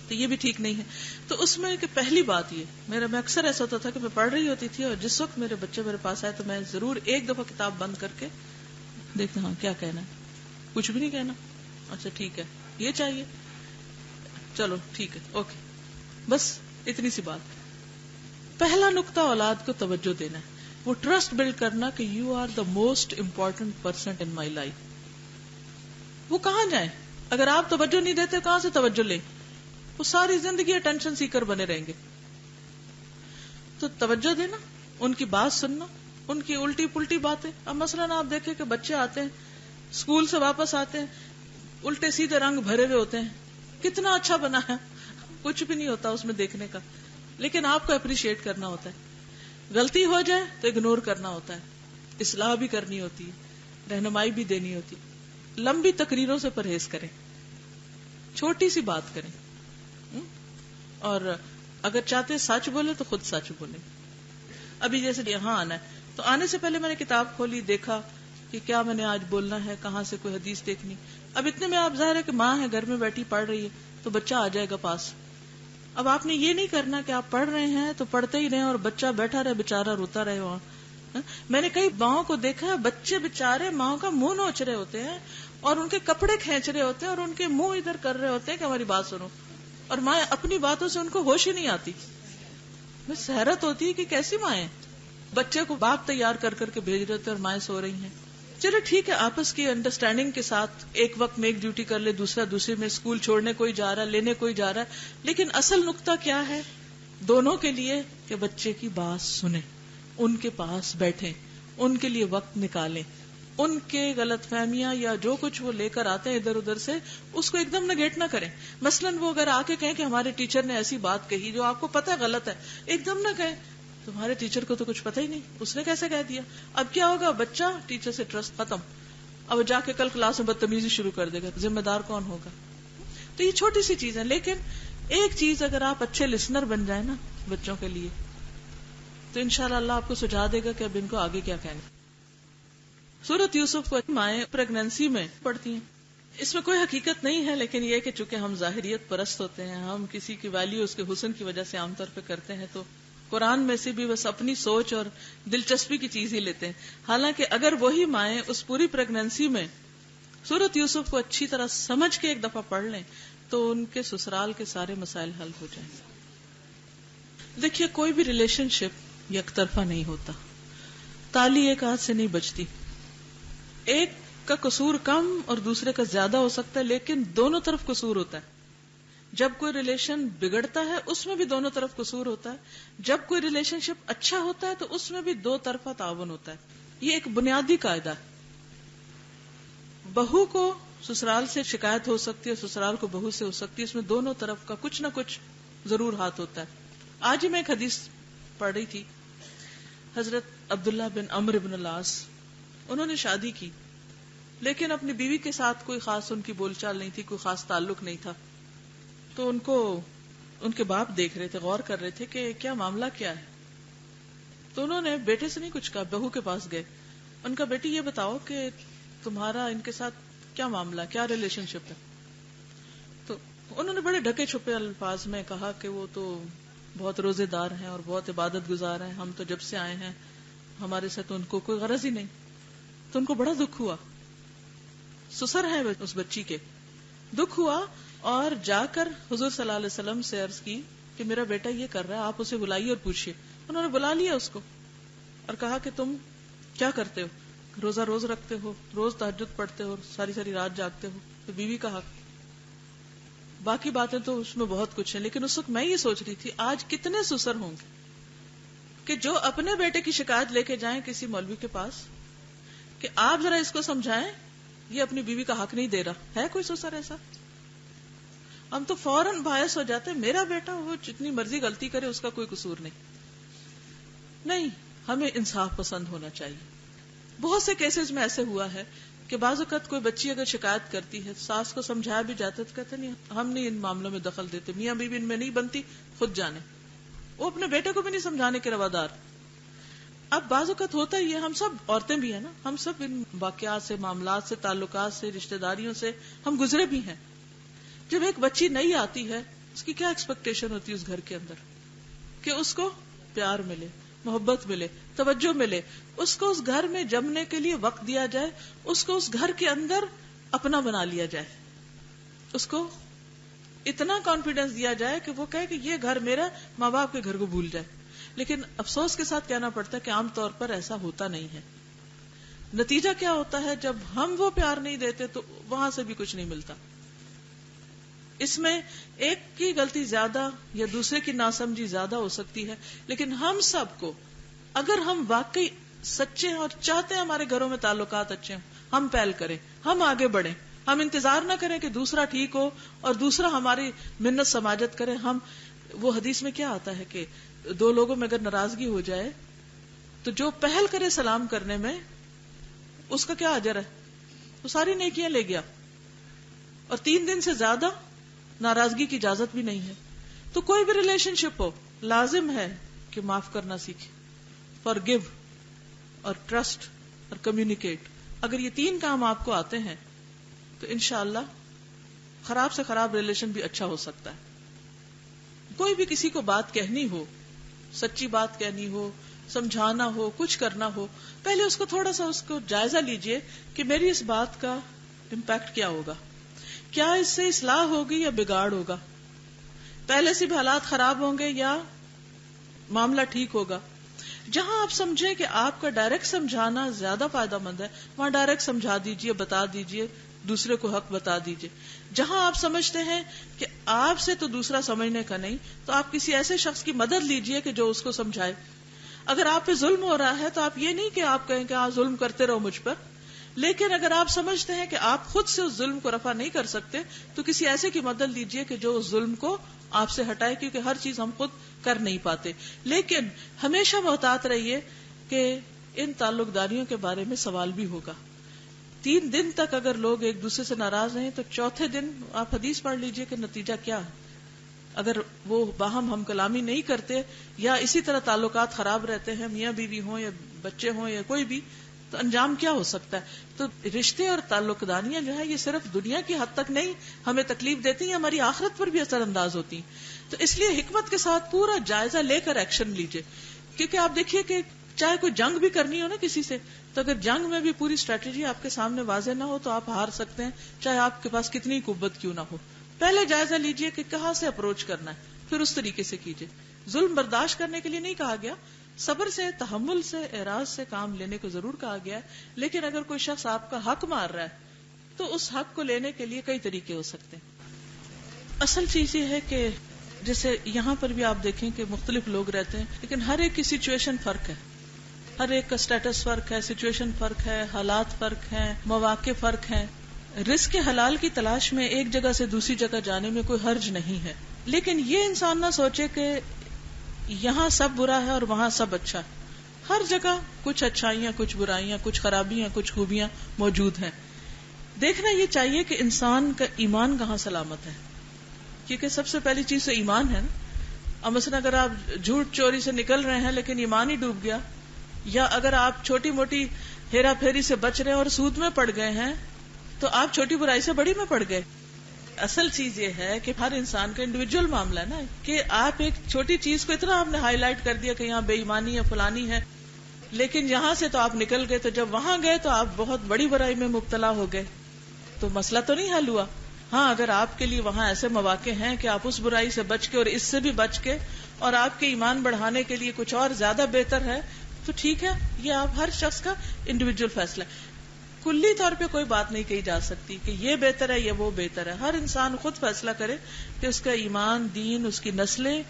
تو یہ بھی ٹھیک نہیں ہے. تو اس میں کہ پہلی بات یہ میں اکثر ایسا ہوتا تھا کہ میں پڑھ رہی ہوتی تھی اور جس وقت میرے بچے میرے پاس آئے تو میں ضرور ایک دفعہ کتاب بند کر کے دیکھتا ہاں کیا کہنا ہے. کچھ بھی نہیں کہنا، اچھا ٹھیک ہے یہ چاہیے، چلو ٹھیک ہے اوکے، بس اتنی سی بات. پہلا نقطہ اولاد کو توجہ دینا ہے، وہ ٹرسٹ بلڈ کرنا کہ you are the most important person in my life. وہ کہاں جائیں اگر آپ توجہ نہیں دیتے، کہاں سے توجہ لیں؟ وہ ساری زندگی اٹینشن سیکر بنے رہیں گے. تو توجہ دینا، ان کی بات سننا، ان کی الٹی پلٹی باتیں. اب مثلاً آپ دیکھیں کہ بچے آتے ہیں اسکول سے واپس آتے ہیں، الٹے سیدھے رنگ بھرے ہوئے ہوتے ہیں، کتنا اچھا بنا ہے، کچھ بھی نہیں ہوتا اس میں دیکھنے کا، لیکن آپ کو اپریشیٹ کرنا ہوتا ہے. غلطی ہو جائے تو اگنور کرنا ہوتا ہے، اصلاح بھی کرنی ہوتی ہے، رہنمائی بھی دینی ہوتی. لمبی تقریروں سے پرہیز کریں، چھوٹی سی بات کریں، اور اگر چاہتے سچ بولے تو خود سچ بولیں. ابھی جیسے یہاں آنا ہے تو آنے سے پہلے میں نے کتاب کھولی، دیکھا کہ کیا میں نے آج بولنا ہے، کہاں سے کوئی حدیث دیکھنی. اب اتنے میں آپ ظاہر ہے کہ ماں ہے گھر میں بیٹھی پڑھ رہی ہے تو بچہ آ جائے گا پاس. اب آپ نے یہ نہیں کرنا کہ آپ پڑھ رہے ہیں تو پڑھتے ہی رہے اور بچہ بیٹھا رہے بےچارا روتا رہے وہاں. میں نے کئی ماؤں کو دیکھا ہے، بچے بےچارے ماؤں کا منہ نوچ رہے ہوتے ہیں اور ان کے کپڑے کھینچ رہے ہوتے ہیں اور ان کے منہ ادھر کر رہے ہوتے ہیں کہ ہماری بات سنو، اور ماں اپنی باتوں سے ان کو ہوش ہی نہیں آتی. بس حیرت ہوتی ہے کہ کیسی مائیں، بچے کو باپ تیار کر کر کے بھیج رہے ہوتے اور مائیں سو رہی ہیں. چلو ٹھیک ہے، آپس کی انڈرسٹینڈنگ کے ساتھ ایک وقت میں ایک ڈیوٹی کر لے، دوسرا دوسرے میں، اسکول چھوڑنے کوئی جا رہا ہے، لینے کوئی جا رہا ہے، لیکن اصل نقطہ کیا ہے دونوں کے لیے کہ بچے کی بات سنیں، ان کے پاس بیٹھیں، ان کے لیے وقت نکالیں، ان کے غلط فہمیاں یا جو کچھ وہ لے کر آتے ہیں ادھر ادھر سے اس کو ایک دم نگیٹ نہ کریں. مثلاً وہ اگر آ کے کہیں کہ ہمارے ٹیچر نے ایسی بات کہی جو آپ کو پتہ ہے غلط ہے، ایک دم نہ کہیں تمہارے ٹیچر کو تو کچھ پتہ ہی نہیں، اس نے کیسے کہہ دیا. اب کیا ہوگا، بچہ ٹیچر سے ٹرسٹ ختم، اب جا کے کل کلاس میں بدتمیزی شروع کر دے گا، ذمہ دار کون ہوگا. تو یہ چھوٹی سی چیز ہے، لیکن ایک چیز اگر آپ اچھے لسنر بن جائیں نا بچوں کے لیے تو انشاءاللہ اللہ آپ کو سجھا دے گا کہ اب ان کو آگے کیا کہنا. سورۃ یوسف کو مائیں پریگنینسی میں پڑھتی ہیں، اس میں کوئی حقیقت نہیں ہے، لیکن یہ کہ چونکہ ہم ظاہریت پرست ہوتے ہیں، ہم کسی کی ویلیو اس کے حسن کی وجہ سے عام طور پہ کرتے ہیں، تو قرآن میں سے بھی بس اپنی سوچ اور دلچسپی کی چیز ہی لیتے ہیں. حالانکہ اگر وہی مائیں اس پوری پریگنینسی میں سورۃ یوسف کو اچھی طرح سمجھ کے ایک دفعہ پڑھ لیں تو ان کے سسرال کے سارے مسائل حل ہو جائیں. دیکھیے کوئی بھی ریلیشن شپ یک طرفہ نہیں ہوتا، تالی ایک ہاتھ سے نہیں بجتی، ایک کا قصور کم اور دوسرے کا زیادہ ہو سکتا ہے، لیکن دونوں طرف قصور ہوتا ہے. جب کوئی ریلیشن بگڑتا ہے اس میں بھی دونوں طرف قصور ہوتا ہے، جب کوئی ریلیشن شپ اچھا ہوتا ہے تو اس میں بھی دو طرفہ تعاون ہوتا ہے. یہ ایک بنیادی قاعدہ ہے. بہو کو سسرال سے شکایت ہو سکتی ہے، سسرال کو بہو سے ہو سکتی ہے، اس میں دونوں طرف کا کچھ نہ کچھ ضرور ہاتھ ہوتا ہے. آج ہی میں ایک حدیث پڑھ رہی تھی، حضرت عبداللہ بن عمرو بن العاص، انہوں نے شادی کی لیکن اپنی بیوی کے ساتھ کوئی خاص ان کی بول چال نہیں تھی، کوئی خاص تعلق نہیں تھا. تو ان کو ان کے باپ دیکھ رہے تھے، غور کر رہے تھے کہ کیا معاملہ کیا ہے. تو انہوں نے بیٹے سے نہیں کچھ کہا، بہو کے پاس گئے. ان کا بیٹی یہ بتاؤ کہ تمہارا ان کے ساتھ کیا معاملہ، کیا ریلیشن شپ ہے. تو انہوں نے بڑے ڈھکے چھپے الفاظ میں کہا کہ وہ تو بہت روزے دار ہیں اور بہت عبادت گزار ہیں، ہم تو جب سے آئے ہیں ہمارے ساتھ ان کو کوئی غرض ہی نہیں. تو ان کو بڑا دکھ ہوا، سسر ہے اس بچی کے، دکھ ہوا اور جا کر حضور صلی اللہ علیہ وسلم سے عرض کی کہ میرا بیٹا یہ کر رہا ہے، آپ اسے بلائیے اور پوچھیے. انہوں نے بلا لیا اس کو اور کہا کہ تم کیا کرتے ہو، روزہ روز رکھتے ہو، روز تہجد پڑھتے ہو، ساری ساری رات جاگتے ہو. تو بیوی کا حق، باقی باتیں تو اس میں بہت کچھ ہے، لیکن اس وقت میں یہ سوچ رہی تھی آج کتنے سسر ہوں گے کہ جو اپنے بیٹے کی شکایت لے کے جائیں کسی مولوی کے پاس کہ آپ ذرا اس کو سمجھائیں یہ اپنی بیوی کا حق نہیں دے رہا ہے. کوئی سسر ایسا؟ ہم تو فوراً باعث ہو جاتے ہیں میرا بیٹا وہ جتنی مرضی غلطی کرے اس کا کوئی قصور نہیں. ہمیں انصاف پسند ہونا چاہیے. بہت سے کیسز میں ایسے ہوا ہے کہ بعض اوقات کوئی بچی اگر شکایت کرتی ہے ساس کو سمجھایا بھی جاتا ہے تو کہتے نہیں ہم نہیں ان معاملوں میں دخل دیتے, میاں بیوی ان میں نہیں بنتی, خود جانے. وہ اپنے بیٹے کو بھی نہیں سمجھانے کے روادار. اب بعض اوقات ہوتا ہی ہے, ہم سب عورتیں بھی ہیں نا, ہم سب ان واقعات سے, معاملات سے, تعلقات سے, رشتہ داریوں سے ہم گزرے بھی ہیں. جب ایک بچی نئی آتی ہے اس کی کیا ایکسپیکٹیشن ہوتی ہے اس گھر کے اندر کہ اس کو پیار ملے, محبت ملے, توجہ ملے, اس کو اس گھر میں جمنے کے لیے وقت دیا جائے, اس کو اس گھر کے اندر اپنا بنا لیا جائے, اس کو اتنا کانفیڈینس دیا جائے کہ وہ کہے کہ یہ گھر میرا, ماں باپ کے گھر کو بھول جائے. لیکن افسوس کے ساتھ کہنا پڑتا ہے کہ عام طور پر ایسا ہوتا نہیں ہے. نتیجہ کیا ہوتا ہے, جب ہم وہ پیار نہیں دیتے تو وہاں سے بھی کچھ نہیں ملتا. اس میں ایک کی غلطی زیادہ یا دوسرے کی ناسمجھی زیادہ ہو سکتی ہے, لیکن ہم سب کو اگر ہم واقعی سچے ہیں اور چاہتے ہیں ہمارے گھروں میں تعلقات اچھے ہیں, ہم پہل کریں, ہم آگے بڑھیں, ہم انتظار نہ کریں کہ دوسرا ٹھیک ہو اور دوسرا ہماری منت سماجت کرے. ہم وہ حدیث میں کیا آتا ہے کہ دو لوگوں میں اگر ناراضگی ہو جائے تو جو پہل کرے سلام کرنے میں اس کا کیا اجر ہے, وہ ساری نیکیاں لے گیا, اور 3 دن سے زیادہ ناراضگی کی اجازت بھی نہیں ہے. تو کوئی بھی ریلیشن شپ ہو لازم ہے کہ معاف کرنا سیکھے, فارگیو اور ٹرسٹ اور کمیونیکیٹ. اگر یہ 3 کام آپ کو آتے ہیں تو انشاءاللہ خراب سے خراب ریلیشن بھی اچھا ہو سکتا ہے. کوئی بھی کسی کو بات کہنی ہو, سچی بات کہنی ہو, سمجھانا ہو, کچھ کرنا ہو, پہلے اس کو تھوڑا سا اس کو جائزہ لیجئے کہ میری اس بات کا امپیکٹ کیا ہوگا, کیا اس سے اصلاح ہوگی یا بگاڑ ہوگا, پہلے سے بھی حالات خراب ہوں گے یا معاملہ ٹھیک ہوگا. جہاں آپ سمجھیں کہ آپ کا ڈائریکٹ سمجھانا زیادہ فائدہ مند ہے وہاں ڈائریکٹ سمجھا دیجئے, بتا دیجئے, دوسرے کو حق بتا دیجئے. جہاں آپ سمجھتے ہیں کہ آپ سے تو دوسرا سمجھنے کا نہیں, تو آپ کسی ایسے شخص کی مدد لیجئے کہ جو اس کو سمجھائے. اگر آپ پہ ظلم ہو رہا ہے تو آپ یہ نہیں کہ آپ کہیں کہ آپ ظلم کرتے رہو مجھ پر, لیکن اگر آپ سمجھتے ہیں کہ آپ خود سے اس ظلم کو رفع نہیں کر سکتے تو کسی ایسے کی مدد لیجئے کہ جو اس ظلم کو آپ سے ہٹائے, کیونکہ ہر چیز ہم خود کر نہیں پاتے. لیکن ہمیشہ محتاط رہیے کہ ان تعلق داریوں کے بارے میں سوال بھی ہوگا. 3 دن تک اگر لوگ ایک دوسرے سے ناراض رہیں تو چوتھے دن آپ حدیث پڑھ لیجئے کہ نتیجہ کیا ہے. اگر وہ باہم ہم کلامی نہیں کرتے یا اسی طرح تعلقات خراب رہتے ہیں, میاں بیوی ہوں یا بچے ہوں یا کوئی بھی, تو انجام کیا ہو سکتا ہے. تو رشتے اور تعلق داریاں جو ہے یہ صرف دنیا کی حد تک نہیں ہمیں تکلیف دیتی ہیں, ہماری آخرت پر بھی اثر انداز ہوتی ہیں. تو اس لیے حکمت کے ساتھ پورا جائزہ لے کر ایکشن لیجئے. کیونکہ آپ دیکھیے کہ چاہے کوئی جنگ بھی کرنی ہو نا کسی سے, تو اگر جنگ میں بھی پوری اسٹریٹجی آپ کے سامنے واضح نہ ہو تو آپ ہار سکتے ہیں, چاہے آپ کے پاس کتنی قوت کیوں نہ ہو. پہلے جائزہ لیجئے کہ کہاں سے اپروچ کرنا ہے, پھر اس طریقے سے کیجئے. ظلم برداشت کرنے کے لیے نہیں کہا گیا, صبر سے, تحمل سے, اعراض سے کام لینے کو ضرور کہا گیا ہے. لیکن اگر کوئی شخص آپ کا حق مار رہا ہے تو اس حق کو لینے کے لیے کئی طریقے ہو سکتے ہیں. اصل چیز یہ ہے کہ جیسے یہاں پر بھی آپ دیکھیں کہ مختلف لوگ رہتے ہیں, لیکن ہر ایک کی سچویشن فرق ہے, ہر ایک کا سٹیٹس فرق ہے, سچویشن فرق ہے, حالات فرق ہیں, مواقع فرق ہیں. رزق حلال کی تلاش میں ایک جگہ سے دوسری جگہ جانے میں کوئی حرج نہیں ہے, لیکن یہ انسان نہ سوچے کہ یہاں سب برا ہے اور وہاں سب اچھا ہے. ہر جگہ کچھ اچھائیاں, کچھ برائیاں, کچھ خرابیاں, کچھ خوبیاں موجود ہیں. دیکھنا یہ چاہیے کہ انسان کا ایمان کہاں سلامت ہے, کیونکہ سب سے پہلی چیز تو ایمان ہے نا. اب مثلا اگر آپ جھوٹ چوری سے نکل رہے ہیں لیکن ایمان ہی ڈوب گیا, یا اگر آپ چھوٹی موٹی ہیرا پھیری سے بچ رہے ہیں اور سود میں پڑ گئے ہیں تو آپ چھوٹی برائی سے بڑی میں پڑ گئے. اصل چیز یہ ہے کہ ہر انسان کا انڈیویجول معاملہ ہے نا, کہ آپ ایک چھوٹی چیز کو اتنا آپ نے ہائی لائٹ کر دیا کہ یہاں بے ایمانی ہے, فلانی ہے, لیکن یہاں سے تو آپ نکل گئے, تو جب وہاں گئے تو آپ بہت بڑی برائی میں مبتلا ہو گئے. تو مسئلہ تو نہیں حل ہوا. ہاں اگر آپ کے لیے وہاں ایسے مواقع ہیں کہ آپ اس برائی سے بچ کے اور اس سے بھی بچ کے اور آپ کے ایمان بڑھانے کے لیے کچھ اور زیادہ بہتر ہے تو ٹھیک ہے, یہ آپ ہر شخص کا انڈیویجول فیصلہ ہے. کلی طور پہ کوئی بات نہیں کہی جا سکتی کہ یہ بہتر ہے یا وہ بہتر ہے. ہر انسان خود فیصلہ کرے کہ اس کا ایمان, دین, اس کی نسلیں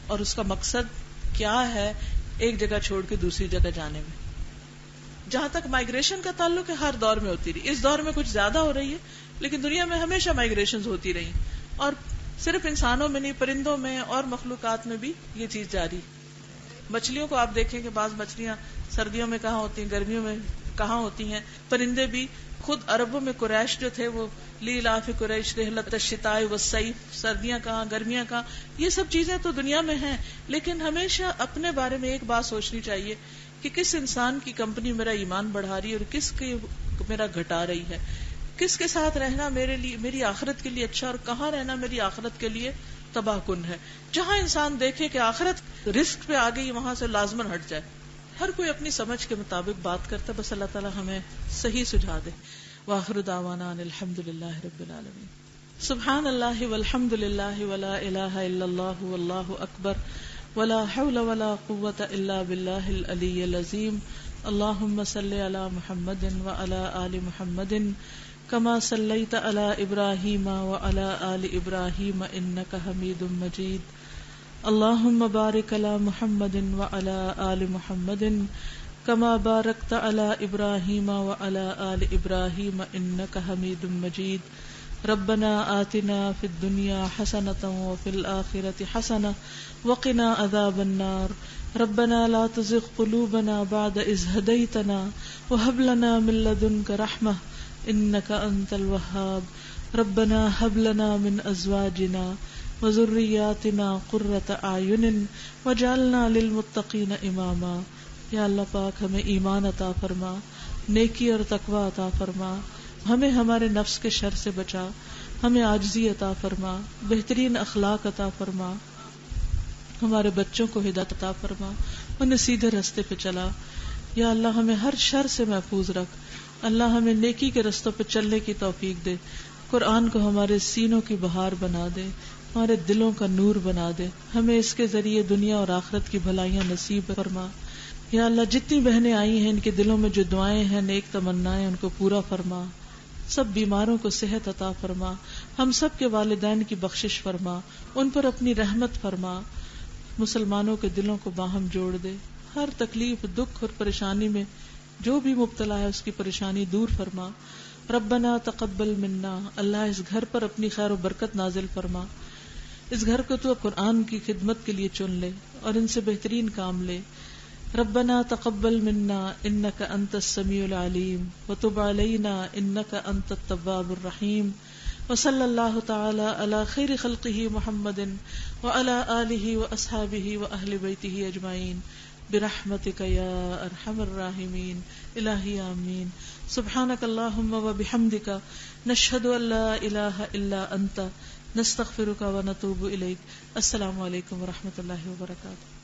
اور اس کا مقصد کیا ہے ایک جگہ چھوڑ کے دوسری جگہ جانے میں. جہاں تک مائگریشن کا تعلق ہے ہر دور میں ہوتی رہی، اس دور میں کچھ زیادہ ہو رہی ہے، لیکن دنیا میں ہمیشہ مائگریشن ہوتی رہی، اور صرف انسانوں میں نہیں، پرندوں میں اور مخلوقات میں بھی یہ چیز جاری. مچھلیوں کو آپ دیکھیں کہ بعض مچھلیاں سردیوں میں کہاں ہوتی ہیں، گرمیوں میں کہاں ہوتی ہیں. پرندے بھی خود عربوں میں قریش جو تھے وہ لیلاف قریش رحلۃ الشتاء والصیف، سردیاں کہاں گرمیاں کہاں، یہ سب چیزیں تو دنیا میں ہیں. لیکن ہمیشہ اپنے بارے میں ایک بات سوچنی چاہیے کہ کس انسان کی کمپنی میرا ایمان بڑھا رہی ہے اور کس کی میرا گھٹا رہی ہے، کس کے ساتھ رہنا میرے لیے میری آخرت کے لیے اچھا اور کہاں رہنا میری آخرت کے لیے تباہ کن ہے. جہاں انسان دیکھے کہ آخرت رزق پہ آ گئی وہاں سے لازمن ہٹ جائے. ہر کوئی اپنی سمجھ کے مطابق بات کرتا، بس اللہ تعالی ہمیں صحیح سجھا دے. وآخر دعوانا ان الحمد للہ رب العالمین. سبحان اللہ والحمد للہ ولا الہ الا اللہ واللہ اکبر ولا حول ولا قوة الا باللہ العلی العظیم. اللہم صلی علی محمد وعلی آل محمد کما صلیت علی ابراہیم وعلی آل ابراہیم انک حمید مجید. اللہم بارک علی محمد وعلی آل محمد کما بارکت علی ابراہیم وعلی آل ابراہیم انک حمید مجید. ربنا آتنا فی الدنیا حسنۃ وفی الآخرۃ حسنۃ وقنا عذاب النار. ربنا لا تزغ قلوبنا بعد اذ ہدیتنا وہب لنا من لدنک رحمۃ انک انت الوہاب. ربنا ہب لنا من ازواجنا وذریاتنا قرۃ اعین واجعلنا للمتقین اماما. یا اللہ پاک ہمیں ایمان عطا فرما، نیکی اور تقوی عطا فرما، ہمیں ہمارے نفس کے شر سے بچا، ہمیں عاجزی عطا فرما، بہترین اخلاق عطا فرما، ہمارے بچوں کو ہدایت عطا فرما، انہیں سیدھے راستے پہ چلا. یا اللہ ہمیں ہر شر سے محفوظ رکھ. اللہ ہمیں نیکی کے رستوں پہ چلنے کی توفیق دے. قرآن کو ہمارے سینوں کی بہار بنا دے، ہمارے دلوں کا نور بنا دے. ہمیں اس کے ذریعے دنیا اور آخرت کی بھلائیاں نصیب فرما. یا اللہ جتنی بہنیں آئی ہیں ان کے دلوں میں جو دعائیں ہیں، نیک تمنائیں، ان کو پورا فرما. سب بیماروں کو صحت عطا فرما. ہم سب کے والدین کی بخشش فرما، ان پر اپنی رحمت فرما. مسلمانوں کے دلوں کو باہم جوڑ دے. ہر تکلیف، دکھ اور پریشانی میں جو بھی مبتلا ہے اس کی پریشانی دور فرما. ربنا تقبل منا. اللہ اس گھر پر اپنی خیر و برکت نازل فرما. اس گھر کو تو قرآن کی خدمت کے لیے چن لے اور ان سے بہترین کام لے. ربنا تقبل منا انک انت السمیع العلیم وتب علینا انک انت التواب الرحیم. وصلی اللہ تعالی علی خیر خلقہ محمد وعلی آلہ واصحابہ واہل بیتہ اجمعین برحمتک یا ارحم الراحمین. الہی آمین. سبحانک اللہم وبحمدک نشہد ان لا الہ الا انت نستغفرک ونتوب الیک. السلام علیکم ورحمۃ اللہ وبرکاتہ.